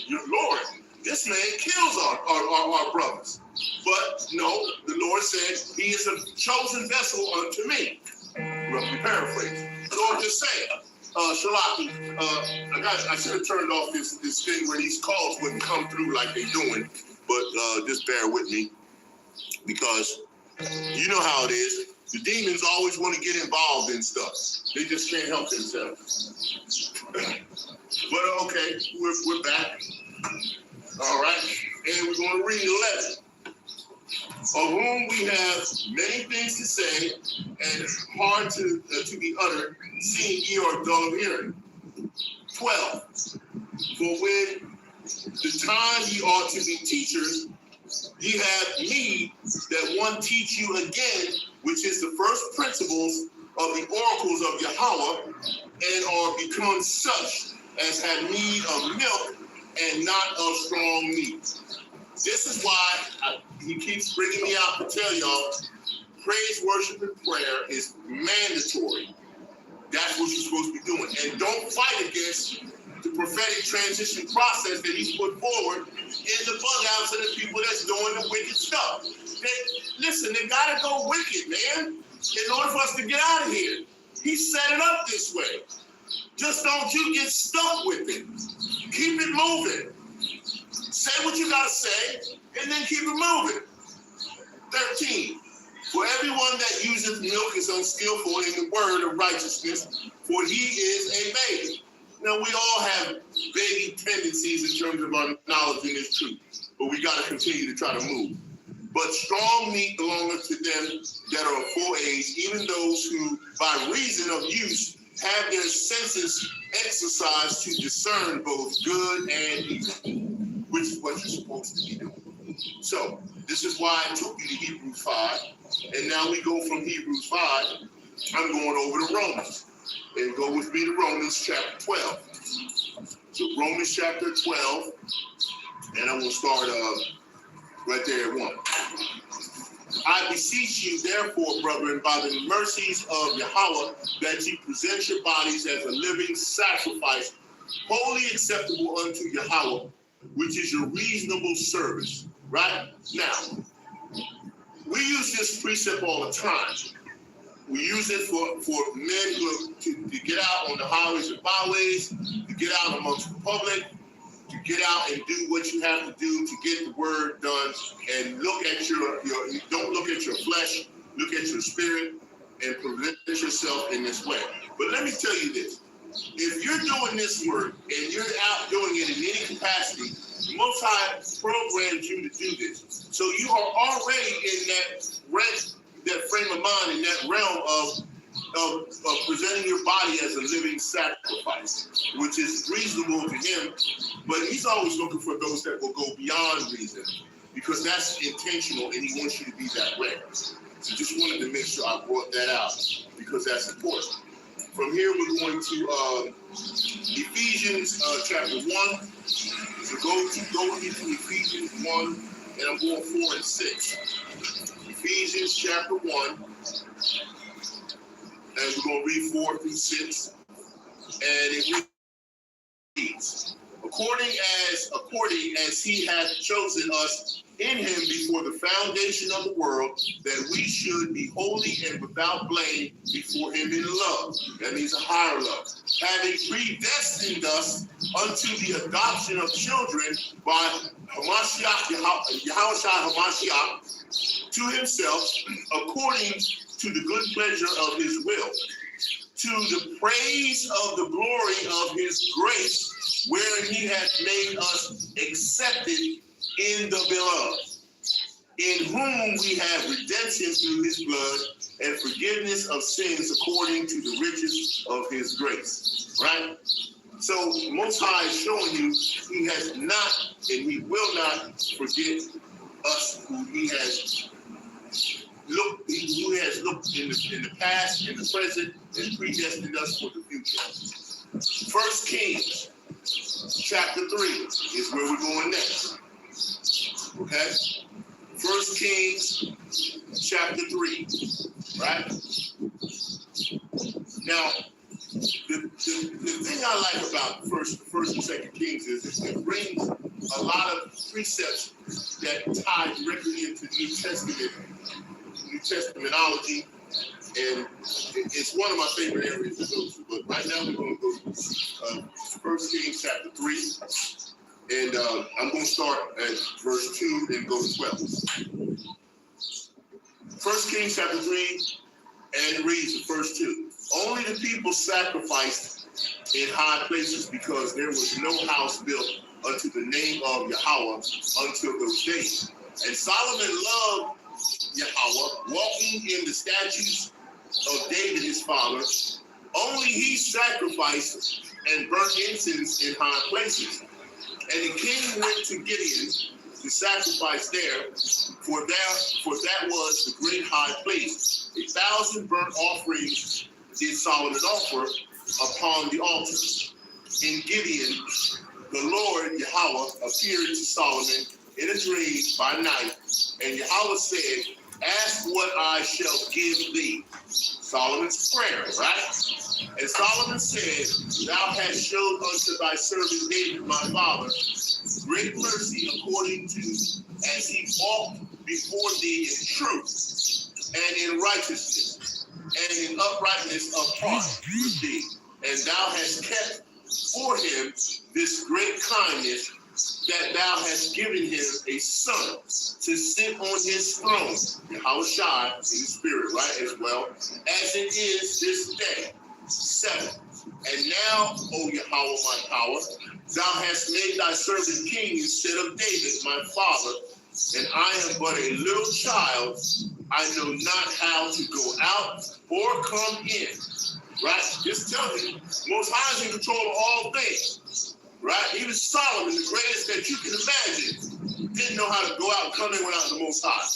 your Lord, this man kills our brothers. But no, the Lord said, he is a chosen vessel unto me. Roughly paraphrase. The Lord just said, Shalaki, I should have turned off this thing where these calls wouldn't come through like they're doing, but just bear with me, because you know how it is. The demons always want to get involved in stuff. They just can't help themselves. But okay, we're back. All right, and we're going to read 11. Of whom we have many things to say and hard to be uttered, seeing ye are dull of hearing. 12. For when the time ye ought to be teachers, ye have need that one teach you again, which is the first principles of the oracles of Yahweh, and are become such as have need of milk and not of strong meat. This is why he keeps bringing me out to tell y'all, praise, worship, and prayer is mandatory. That's what you're supposed to be doing. And don't fight against the prophetic transition process that he's put forward in the bug outs of the people that's doing the wicked stuff. They got to go wicked, man, in order for us to get out of here. He set it up this way. Just don't you get stuck with it. Keep it moving. Say what you got to say, and then keep it moving. 13. For everyone that useth milk is unskillful in the word of righteousness, for he is a baby. Now, we all have baby tendencies in terms of our knowledge in this truth, but we got to continue to try to move. But strong meat belongeth to them that are of full age, even those who, by reason of use, have their senses exercised to discern both good and evil, which is what you're supposed to be doing. So, this is why I took you to Hebrews 5, and now we go from Hebrews 5, I'm going over to Romans. And go with me to Romans chapter 12. So Romans chapter 12, and I'm going to start right there at 1. I beseech you, therefore, brethren, by the mercies of Yahweh, that ye present your bodies as a living sacrifice, wholly acceptable unto Yahweh, which is your reasonable service. Right? Now, we use this precept all the time. We use it for men to get out on the highways and byways, to get out amongst the public, to get out and do what you have to do to get the word done, and look at your don't look at your flesh, look at your spirit, and present yourself in this way. But let me tell you this. If you're doing this work and you're out doing it in any capacity, the Most High programs you to do this. So you are already in that frame of mind, in that realm of of presenting your body as a living sacrifice, which is reasonable to him, but he's always looking for those that will go beyond reason, because that's intentional and he wants you to be that way. So just wanted to make sure I brought that out because that's important. From here, we're going to Ephesians chapter 1. So go into Ephesians 1, and I'm going 4 and 6. Ephesians chapter 1, and we're going to read 4 through 6. And it reads, according as he hath chosen us in him before the foundation of the world, that we should be holy and without blame before him in love. That means a higher love. Having predestined us unto the adoption of children by Yahawah Hamashiach to himself, according to the good pleasure of his will, to the praise of the glory of his grace, wherein he hath made us accepted in the beloved, in whom we have redemption through his blood and forgiveness of sins according to the riches of his grace. Right? So Most High is showing you he has not and he will not forget us who he has looked in the past, in the present, and predestined us for the future. 1 Kings chapter 3 is where we're going next. Okay? 1 Kings chapter 3. Right? Now, the thing I like about first and second Kings is it brings a lot of precepts that tie directly into New Testamentology, and it's one of my favorite areas to go to. But right now we're going to go to 1 Kings chapter 3, and I'm going to start at verse 2 and go to 12. 1 Kings chapter 3, and it reads in verse 2. Only the people sacrificed in high places, because there was no house built unto the name of Yahawah until those days. And Solomon loved Yahawah, walking in the statutes of David his father. Only he sacrificed and burnt incense in high places. And the king went to Gideon to sacrifice there, for that was the great high place. 1,000 burnt offerings did Solomon offer upon the altar. In Gideon, the Lord Yahawah appeared to Solomon in a dream by night, and Yahawah said, ask what I shall give thee. Solomon's prayer, right? And Solomon said, thou hast showed unto thy servant David my father great mercy, according to as he walked before thee in truth and in righteousness and in uprightness of heart with thee. And thou hast kept for him this great kindness, that thou hast given him a son to sit on his throne, Yahushua in the spirit, right, as well, as it is this day. 7. And now, O Yahawah, my power, thou hast made thy servant king instead of David, my father, and I am but a little child. I know not how to go out or come in. Right? Just tell me, Most High is in control of all things. Right? Even Solomon, the greatest that you can imagine, didn't know how to go out and come in without the Most High.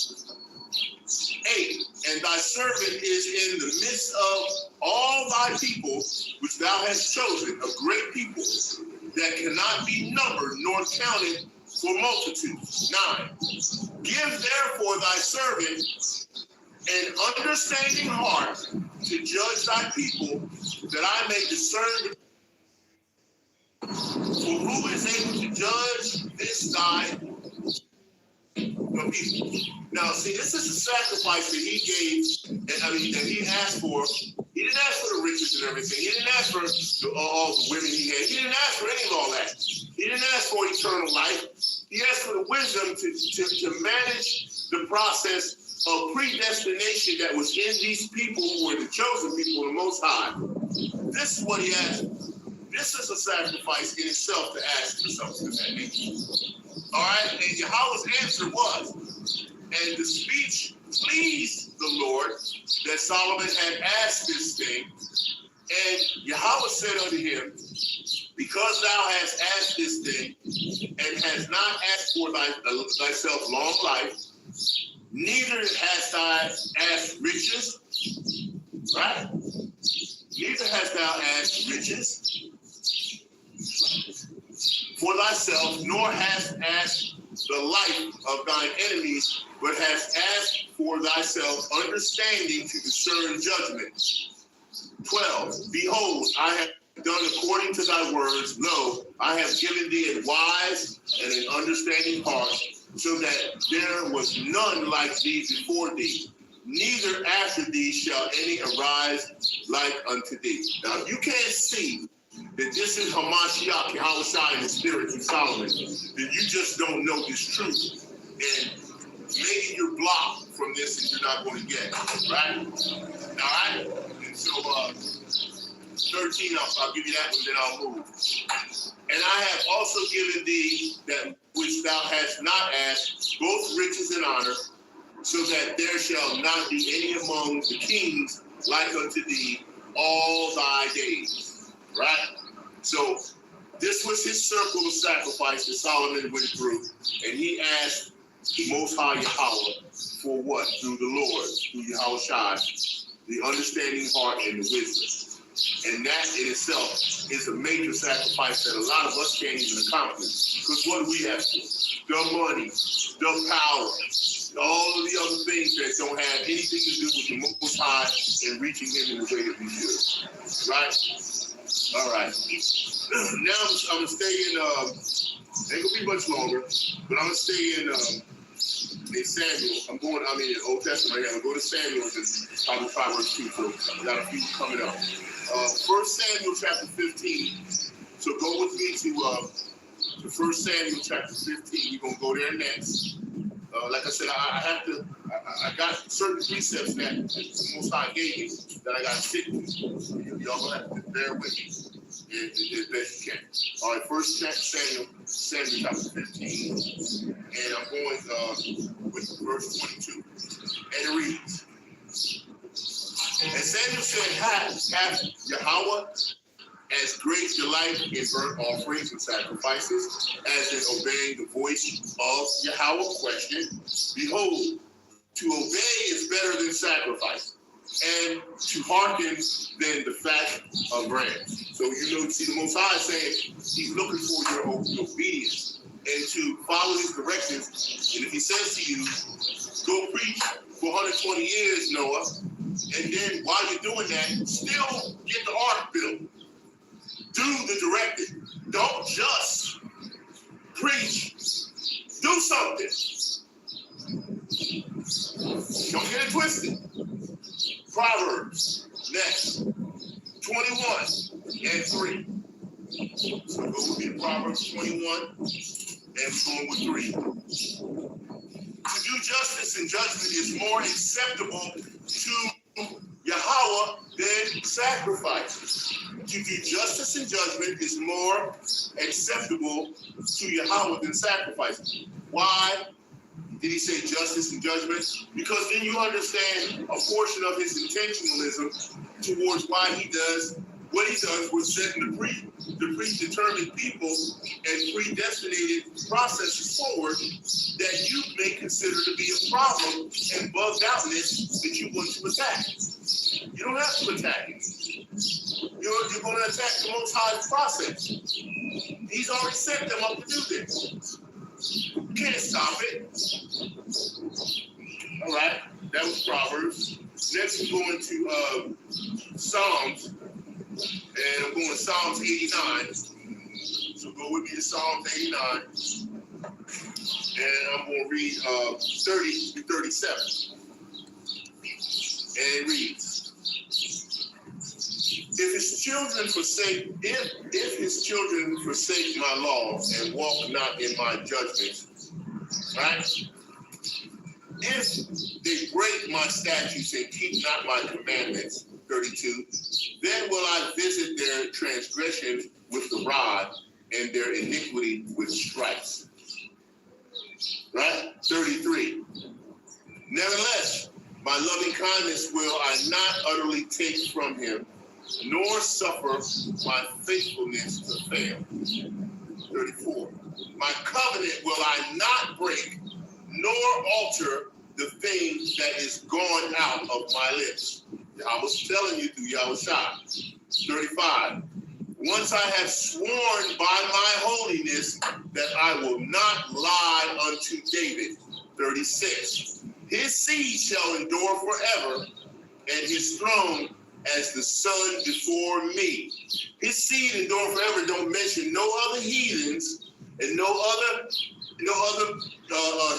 8. And thy servant is in the midst of all thy people, which thou hast chosen, a great people that cannot be numbered nor counted for multitude. 9. Give therefore thy servant an understanding heart to judge thy people, that I may discern. For who is able to judge this thy people? Now, see, this is a sacrifice that he gave, that he asked for. He didn't ask for the riches and everything. He didn't ask for all the women he had. He didn't ask for any of all that. He didn't ask for eternal life. He asked for the wisdom to manage the process of predestination that was in these people who were the chosen people of the Most High. This is what he asked. This is a sacrifice in itself to ask for something of that nature. All right? And Yahawah's answer was, and the speech pleased the Lord that Solomon had asked this thing. And Yahweh said unto him, because thou hast asked this thing, and hast not asked for thyself long life, neither hast thou asked riches, right? Neither hast thou asked riches for thyself, nor hast asked the life of thine enemies, but hast asked for thyself understanding to discern judgment. 12. Behold, I have done according to thy words. Lo, I have given thee a wise and an understanding heart, so that there was none like thee before thee, neither after thee shall any arise like unto thee. Now, if you can't see that this is Hamashiach, Yahawashi, in the spirit of Solomon, then you just don't know this truth. And maybe you're blocked from this and you're not going to get it, right? All right? And so, 13, I'll give you that one, then I'll move. And I have also given thee that which thou hast not asked, both riches and honor, so that there shall not be any among the kings like unto thee all thy days. Right? So this was his circle of sacrifice that Solomon went through, and he asked the Most High Yahweh for what? Through the Lord, through Yahawashi, the understanding heart and the wisdom. And that in itself is a major sacrifice that a lot of us can't even accomplish. Because what do we have to? The money, the power, all of the other things that don't have anything to do with the Most High and reaching him in the way that we should. Right? All right. Now I'm going to stay in, ain't going to be much longer, but I'm going to stay in Samuel. in Old Testament right now. I'm going to Samuel, and probably 5 verse 2, so we got a few coming up. 1 Samuel chapter 15. So go with me to 1 Samuel chapter 15. We're going to go there next. Like I said, I got certain precepts that the Most High gave me that I got to stick with. So y'all going to have to bear with me as best you can. All right, 1 Samuel chapter 15. And I'm going with verse 22. And it reads, and Samuel said, hath Yahweh as great delight in burnt offerings and sacrifices as in obeying the voice of Yahweh? Question. Behold, to obey is better than sacrifice, and to hearken than the fat of rams. So see the Most High saying he's looking for your obedience and to follow his directions. And if he says to you, go preach for 120 years, Noah, and then while you're doing that, still get the ark built. Do the directing. Don't just preach. Do something. Don't get it twisted. Proverbs, next, 21 and 3. So go with me to Proverbs 21 and going with 3. To do justice and judgment is more acceptable to Yahweh than sacrifice. To do justice and judgment is more acceptable to Yahweh than sacrifice. Why did he say justice and judgment? Because then you understand a portion of his intentionalism towards why he does what he does with setting the predetermined people and predestinated processes forward that you may consider to be a problem and bugged outness that you want to attack. You don't have to attack it. You're going to attack the Most High's process. He's already set them up to do this. You can't stop it. All right, that was Proverbs. Next, we're going to Psalms. And I'm going to Psalms 89. So go with me to Psalms 89. And I'm going to read 30 to 37. And it reads, if his children forsake my laws and walk not in my judgments, right? If they break my statutes and keep not my commandments, 32, then will I visit their transgressions with the rod and their iniquity with stripes. Right? 33. Nevertheless, my loving kindness will I not utterly take from him, nor suffer my faithfulness to fail. 34. My covenant will I not break, nor alter the thing that is gone out of my lips. I was telling you through Yahushua. 35. Once I have sworn by my holiness that I will not lie unto David. 36. His seed shall endure forever, and his throne as the sun before me. His seed endure forever. Don't mention no other heathens and no other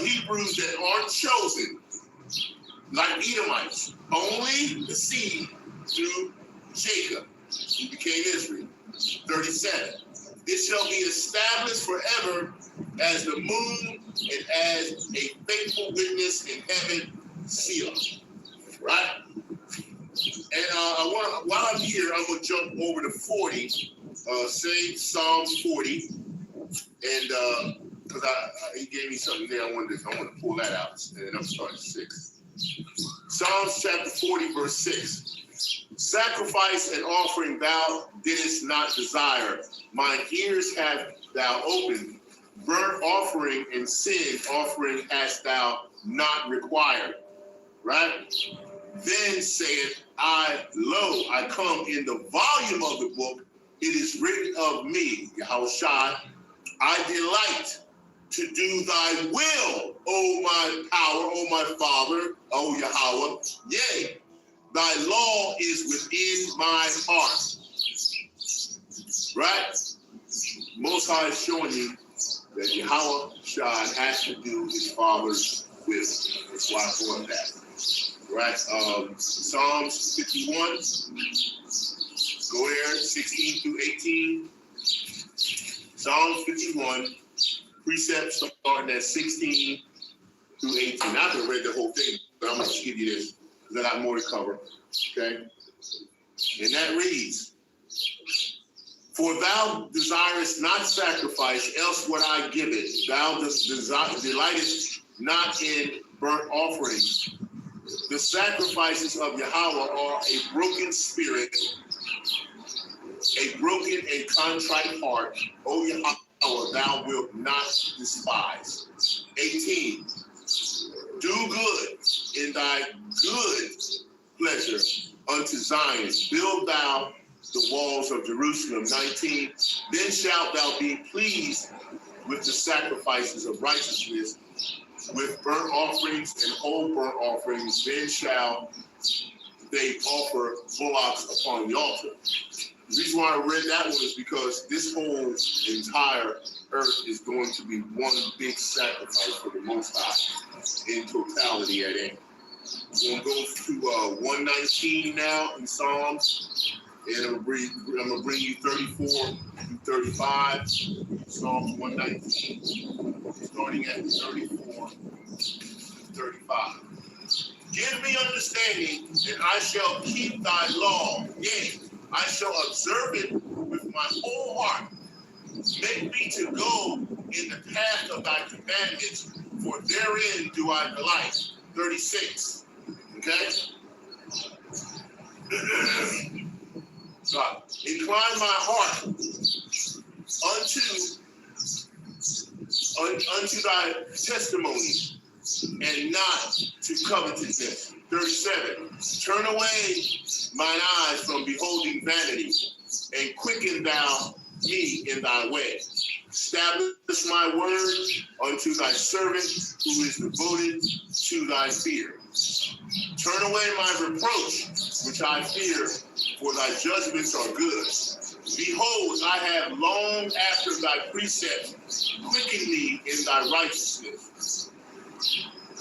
Hebrews that aren't chosen, like Edomites. Only the seed through Jacob, who became Israel. 37. It shall be established forever as the moon and as a faithful witness in heaven, Selah. Right? And while I'm here, I'm going to jump over to 40, say Psalms 40. And because he gave me something there, I want to pull that out. And I'm starting 6. Psalms chapter 40, verse 6. Sacrifice and offering thou didst not desire. Mine ears have thou opened. Burnt offering and sin offering hast thou not required. Right? Then saith I, lo, I come in the volume of the book. It is written of me, Yahushua, I delight to do thy will, O my power, O my Father, O Yahweh. Yea, thy law is within my heart. Right? Most High is showing you that Yahushua has to do his Father's will. That's why I brought that. Right? Psalms 51. Go there, 16 through 18. Psalms 51. Precepts starting at 16 through 18. I haven't read the whole thing, but I'm going to just give you this because I got more to cover. Okay? And that reads, for thou desirest not sacrifice, else would I give it. Thou delightest not in burnt offerings. The sacrifices of Yahweh are a broken spirit, a broken and contrite heart. O Yahweh, thou wilt not despise. 18. Do good in thy good pleasure unto Zion. Build thou the walls of Jerusalem. 19. Then shalt thou be pleased with the sacrifices of righteousness, with burnt offerings and whole burnt offerings. Then shall they offer bullocks upon the altar. The reason why I read that one is because this whole entire earth is going to be one big sacrifice for the Most High in totality at end. We're going to go to 119 now in Psalms, and I'm going to bring you 34 through 35. Psalms 119, starting at 34, 35. Give me understanding, and I shall keep thy law. Yea, I shall observe it with my whole heart. Make me to go in the path of thy commandments, for therein do I delight. 36. Okay? God, incline my heart unto thy testimonies, and not to covetousness. 37. Turn away mine eyes from beholding vanity, and quicken thou me in thy way. Establish my word unto thy servant who is devoted to thy fear. Turn away my reproach, which I fear, for thy judgments are good. Behold, I have longed after thy precepts. Quicken me in thy righteousness.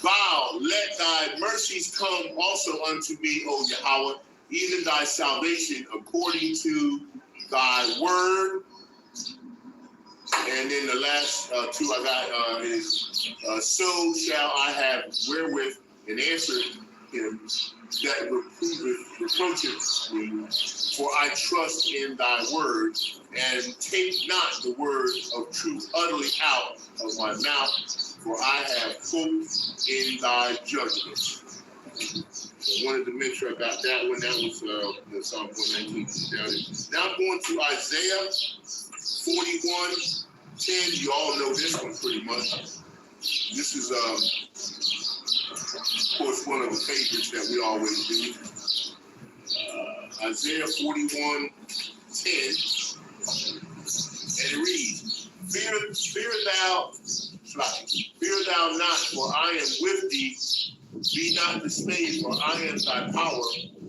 Vow, let thy mercies come also unto me, O Yahweh, even thy salvation according to thy word. And then the last two I got is, so shall I have wherewith and answer him that reproacheth me, for I trust in thy word, and take not the word of truth utterly out of my mouth. for I have hope in thy judgments. I wanted to make sure I got that one. That was Psalm 119. Now I'm going to Isaiah 41:10. You all know this one pretty much. This is, of course, one of the favorites that we always do. Isaiah 41:10. And it reads, Fear thou not, for I am with thee. Be not dismayed, for I am thy power.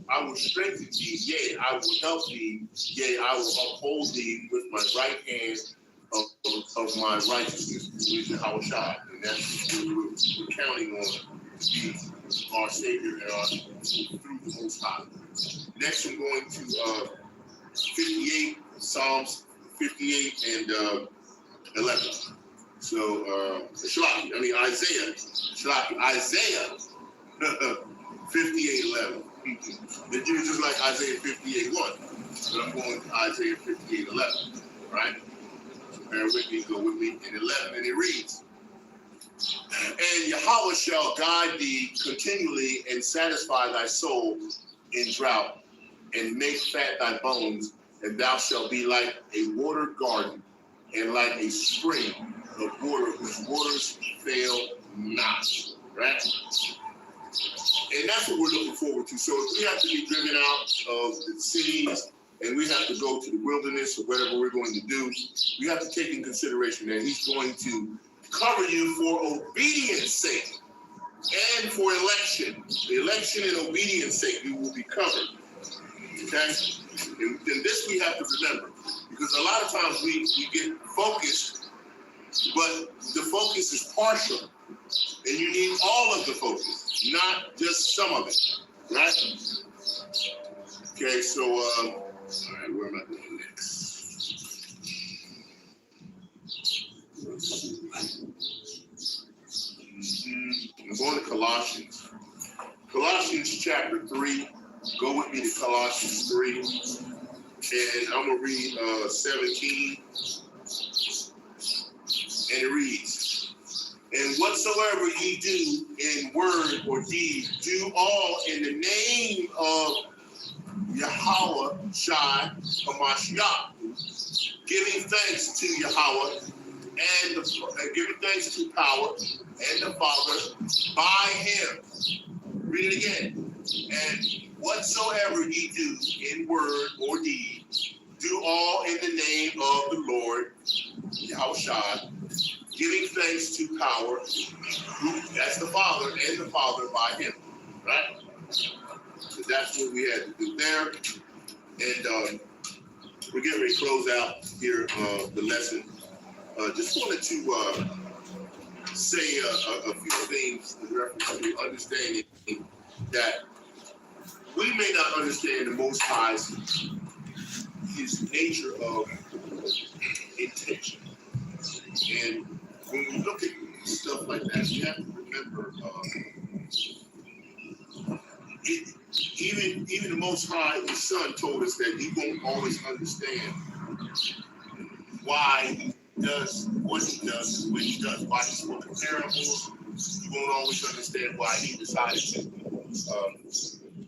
I will strengthen thee, yea, I will help thee, yea, I will uphold thee with my right hand of my righteousness, who is YAHAWAH'S. And that's what we're counting on to be our Savior and through the Most High. Next, I'm going to 58, Psalms 58 and 11. So, Isaiah 58:11. They're just like Isaiah 58:1, but I'm going to Isaiah 58:11, right? So bear with me, go with me in 11, and it reads, And Yahweh shall guide thee continually and satisfy thy soul in drought and make fat thy bones, and thou shalt be like a watered garden and like a spring of water whose waters fail not, right? And that's what we're looking forward to. So if we have to be driven out of the cities and we have to go to the wilderness or whatever we're going to do, we have to take in consideration that he's going to cover you for obedience sake and for election. The election and obedience sake, you will be covered. Okay? And this we have to remember, because a lot of times we get focused, but the focus is partial. And you need all of the focus, not just some of it, right? Okay, so, all right, where am I going next? I'm going to Colossians. Colossians chapter 3. Go with me to Colossians 3. And I'm going to read 17. And it reads, And whatsoever ye do in word or deed, do all in the name of YAHAWAH'S, Hamashiach, giving thanks to Yahweh and giving thanks to power and the Father by him. Read it again. And whatsoever ye do in word or deed, do all in the name of the Lord YAHWAH'S, giving thanks to power, that's the Father, and the Father by him, right? So that's what we had to do there. And we're getting ready to close out here the lesson. Just wanted to say a few things in reference to understanding that we may not understand the Most High's, his nature of intention. And when we look at stuff like that, you have to remember, even the Most High, his Son, told us that he won't always understand why he does what he does, when he does, why he spoke in parables. You won't always understand why he decided to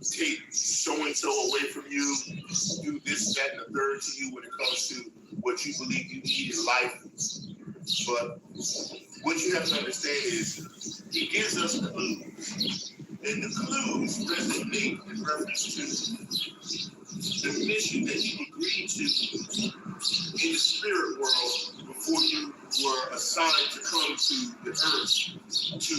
take so-and-so away from you, do this, that, and the third to you when it comes to what you believe you need in life. But what you have to understand is he gives us clues. And the clues resonate in reference to the mission that he agreed to in the spirit world before you were assigned to come to the earth to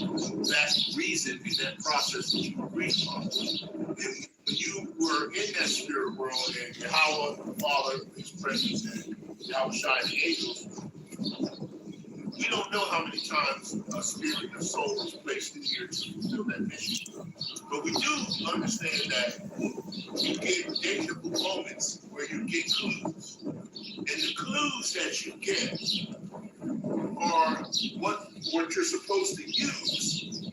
perform that reason in that process that you agreed upon. And when you were in that spirit world and Yahweh, the Father, his presence, and YAHWAH'S and the angels, we don't know how many times a spirit and a soul was placed in here to fulfill that mission. But we do understand that you get predictable moments where you get clues. And the clues that you get are what you're supposed to use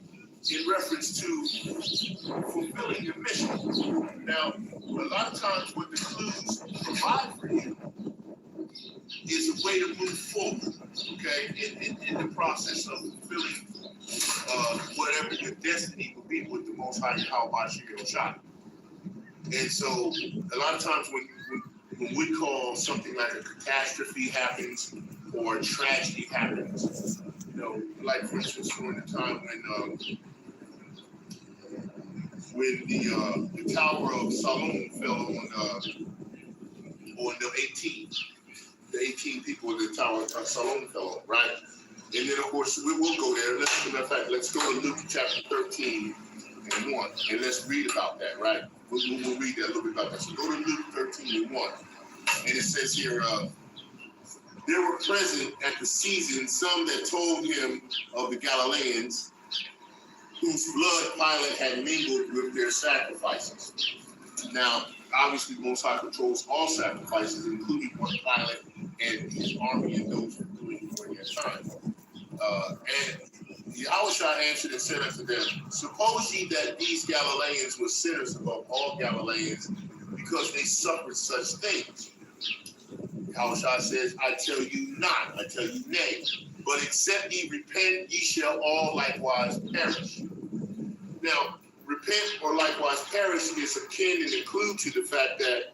in reference to fulfilling your mission. Now, a lot of times what the clues provide for you is a way to move forward, okay? And the process of fulfilling whatever your destiny will be with the Most High YAHAWAH'S. And so a lot of times when we call something like a catastrophe happens or a tragedy happens, you know, like for instance during the time when the Tower of Siloam fell on the 18 people in the Tower of Siloam fell on, right? And then of course we will go there. Let's go to Luke chapter 13 and 1, and let's read about that, right? We'll read that a little bit about that. So go to Luke 13 and 1. And it says here, there were present at the season some that told him of the Galileans, whose blood Pilate had mingled with their sacrifices. Now, obviously, Most High controls all sacrifices, including what Pilate and his army and those who were doing during that time. And Yahushua answered and said unto them, suppose ye that these Galileans were sinners above all Galileans, because they suffered such things? Yahushua says, I tell you not, I tell you nay, but except ye repent, ye shall all likewise perish. Now, repent or likewise perish is akin and a clue to the fact that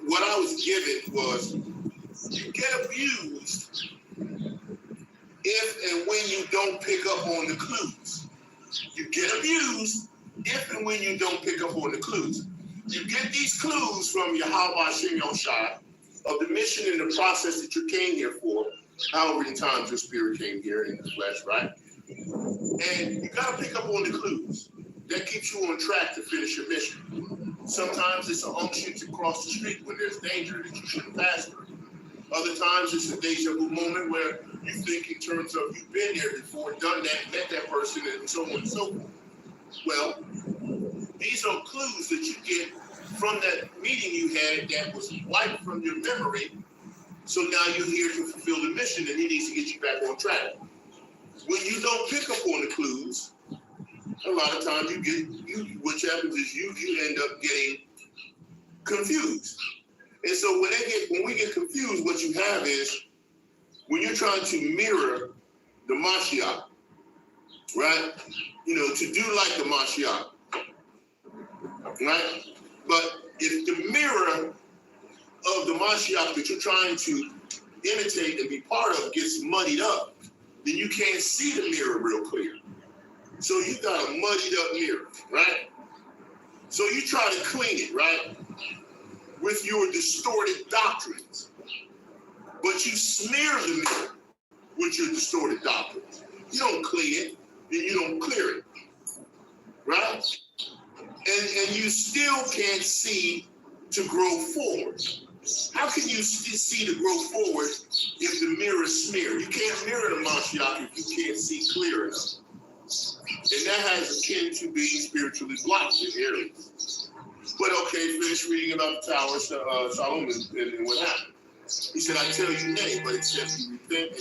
what I was given was you get abused if and when you don't pick up on the clues. You get abused if and when you don't pick up on the clues. You get these clues from YAHAWAH'S of the mission and the process that you came here for, however many times your spirit came here in the flesh, right? And you got to pick up on the clues. That keeps you on track to finish your mission. Sometimes it's an unction to cross the street when there's danger that you shouldn't pass through. Other times it's a deja vu moment where you think in terms of you've been there before, done that, met that person, and so on and so forth. Well, these are clues that you get from that meeting you had that was wiped from your memory. So now you're here to fulfill the mission, and he needs to get you back on track. When you don't pick up on the clues, a lot of times what happens is you end up getting confused. And so when we get confused, what you have is when you're trying to mirror the Mashiach, right? You know, to do like the Mashiach, right? But if the mirror of the Mashiach that you're trying to imitate and be part of gets muddied up, then you can't see the mirror real clear. So you got a muddied up mirror, right? So you try to clean it, right? With your distorted doctrines. But you smear the mirror with your distorted doctrines. You don't clean it, and you don't clear it, right? And you still can't see to grow forward. How can you see to grow forward if the mirror is smeared? You can't mirror the Mashiach if you can't see clear enough. And that has akin to being spiritually blocked in areas. But okay, finish reading about the Tower of Siloam and what happened. He said, I tell you nay, but except you repent and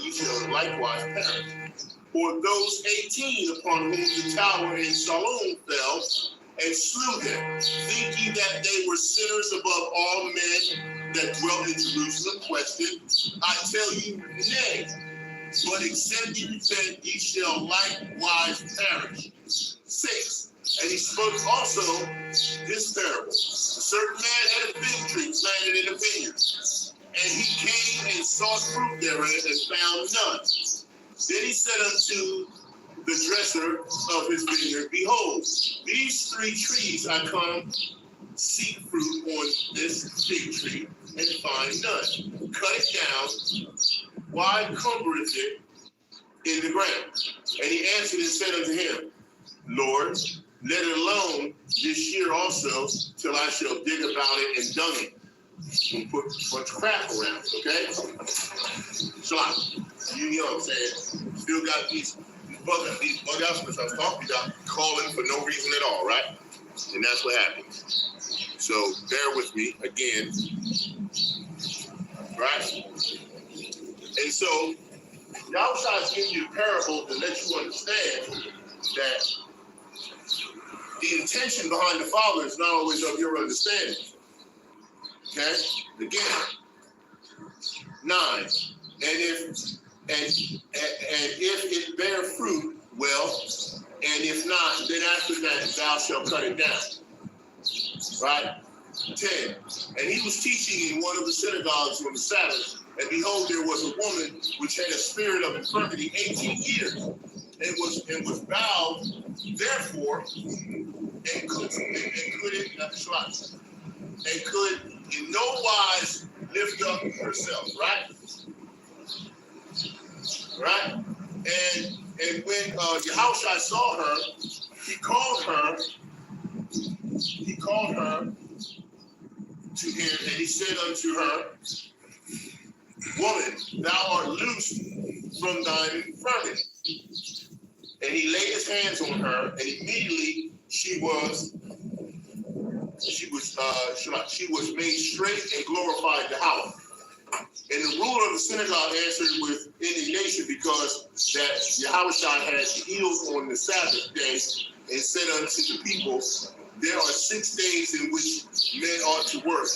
you shall likewise perish. For those 18 upon whom the tower in Siloam fell and slew them, think ye that they were sinners above all men that dwelt in Jerusalem? Question. I tell you nay, but except ye repent, ye shall likewise perish. 6. And he spoke also this parable. A certain man had a fig tree planted in a vineyard, and he came and sought fruit therein and found none. Then he said unto the dresser of his vineyard, behold, these 3 trees I come seek fruit on this fig tree and find none. Cut it down. Why cumbereth it in the ground? And he answered and said unto him, Lord, let it alone this year also, till I shall dig about it and dung it, and put a bunch of crap around it, okay? So, you know what I'm saying? Still got these bug outs I was talking about, calling for no reason at all, right? And that's what happens. So, bear with me again, right? And so, Yahushua is giving you a parable to let you understand that the intention behind the Father is not always of your understanding. Okay? Again, 9. if it bear fruit, well, and if not, then after that thou shalt cut it down. Right? 10. And he was teaching in one of the synagogues on the Sabbath, and behold, there was a woman which had a spirit of infirmity 18 years, and was bowed, therefore, and could in no wise lift up herself. Right? Right? And when Yahushua saw her, he called her to him, and he said unto her, Woman, thou art loosed from thine infirmity. And he laid his hands on her, and immediately she was made straight and glorified Yahweh. And the ruler of the synagogue answered with indignation, because that Yahushua had healed on the Sabbath day, and said unto the people, there are 6 days in which men ought to work,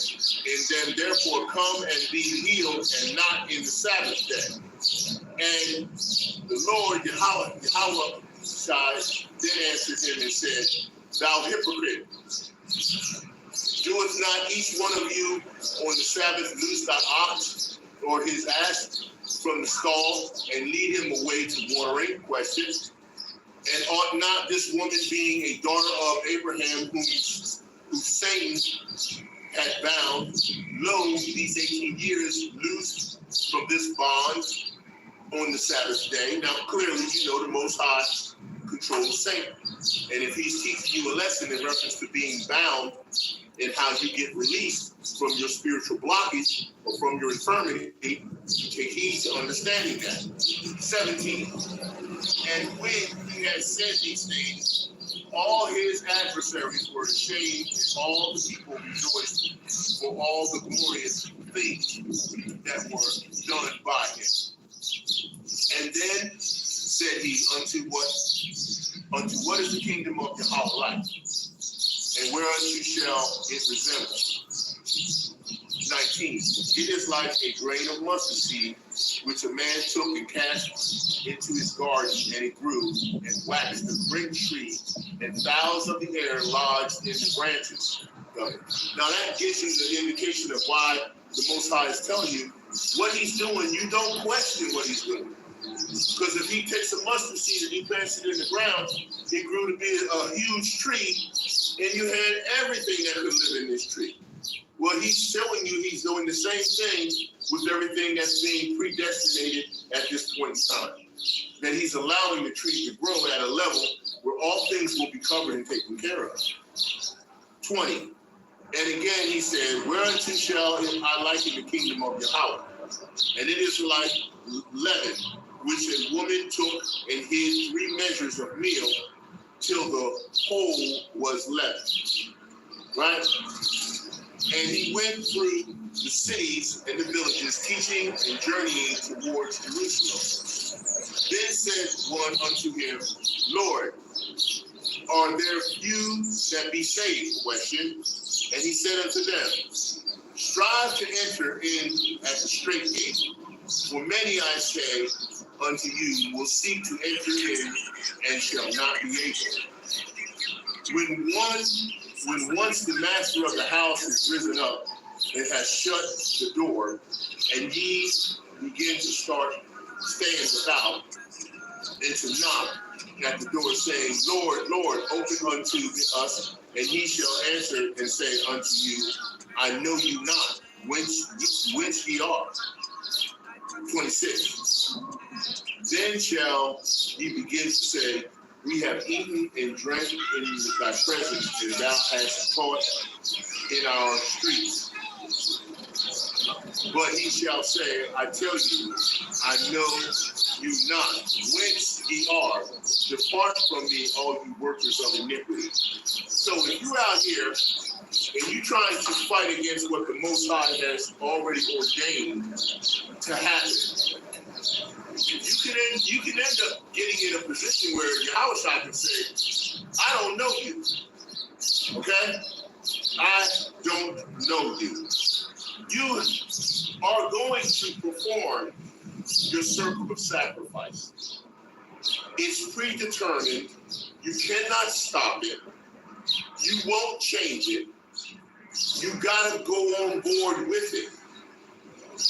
and then therefore come and be healed, and not in the Sabbath day. And the Lord Yahweh then answered him and said, Thou hypocrite, doeth not each one of you on the Sabbath loose thy ox or his ass from the stall and lead him away to watering? Question. And ought not this woman, being a daughter of Abraham, whom Satan had bound, lo, these 18 years, loose from this bond on the Sabbath day? Now, clearly, you know the Most High controls Satan. And if he's teaching you a lesson in reference to being bound and how you get released from your spiritual blockage or from your infirmity, take heed to understanding that. 17. And when he had said these things, all his adversaries were ashamed, and all the people rejoiced for all the glorious things that were done by him. And then said he, unto what is the kingdom of Yahweh like? And whereunto shall it resemble? 19. It is like a grain of mustard seed, which a man took and cast into his garden, and it grew and waxed a great tree, and fowls of the air lodged in the branches. Now that gives you the indication of why the Most High is telling you what he's doing. You don't question what he's doing. Because if he takes a mustard seed and he plants it in the ground, it grew to be a huge tree, and you had everything that could live in this tree. Well, he's showing you he's doing the same thing with everything that's being predestinated at this point in time. That he's allowing the tree to grow at a level where all things will be covered and taken care of. 20. And again he said, whereunto shall I liken the kingdom of Yahweh? And it is like leaven, which a woman took and hid 3 measures of meal till the whole was left. Right? And he went through the cities and the villages, teaching and journeying towards Jerusalem. Then said one unto him, Lord, are there few that be saved? Question. And he said unto them, strive to enter in at the straight gate. For many, I say unto you, will seek to enter in and shall not be able. When once the master of the house is risen up and has shut the door, and ye begin to stand without, and to knock at the door, saying, Lord, Lord, open unto us, and he shall answer and say unto you, I know you not, whence ye are. 26. Then shall ye begin to say, we have eaten and drank in thy presence, and thou hast taught in our streets. But he shall say, I tell you, I know you not, whence ye are. Depart from me, all you workers of iniquity. So if you're out here and you're trying to fight against what the Most High has already ordained to happen, you can end up getting in a position where Yahushua can say, I don't know you. Okay? I don't know you. You are going to perform your circle of sacrifice. It's predetermined. You cannot stop it. You won't change it. You gotta go on board with it.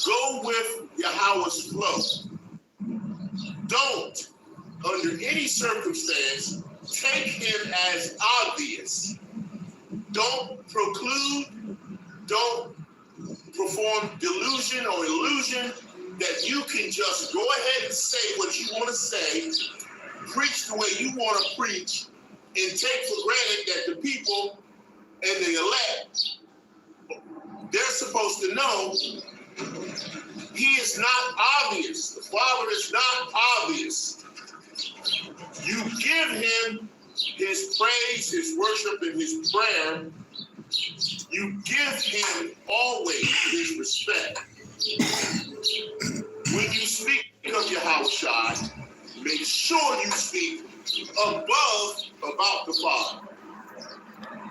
Go with Yahawah's flow. Don't, under any circumstance, take him as obvious. Don't preclude, don't perform delusion or illusion that you can just go ahead and say what you want to say, preach the way you want to preach, and take for granted that the people and the elect, they're supposed to know he is not obvious. The Father is not obvious. You give him his praise, his worship, and his prayer. You give him always his respect. When you speak of Yahawah, make sure you speak above about the Father.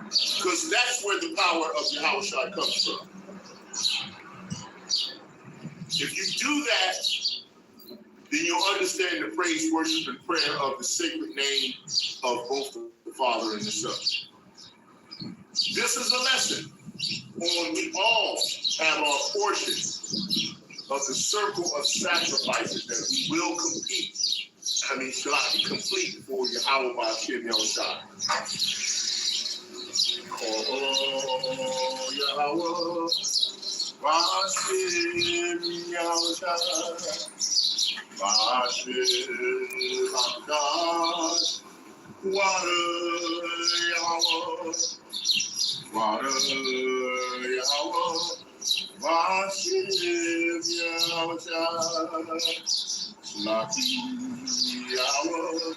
Because that's where the power of Yahawah comes from. If you do that, then you'll understand the praise, worship, and prayer of the sacred name of both the Father and the Son. This is a lesson on we all have our portion of the circle of sacrifices that we will complete for YAHAWAH'S Yahushua. Oh, YAHAWAH'S Yahushua. Water, Yahawah, Vashiv Yahushua, Laki Yahawah,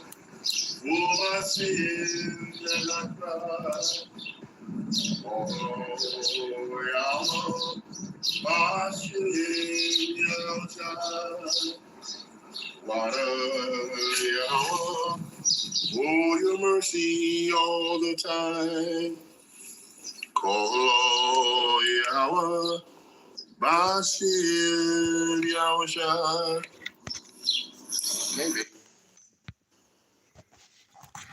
Vashiv Yahushua, Oh Yahawah, Vashiv Yahushua, Water, Yahawah. Oh, your mercy all the time. Call Yahweh, Basir Yahushua. Maybe.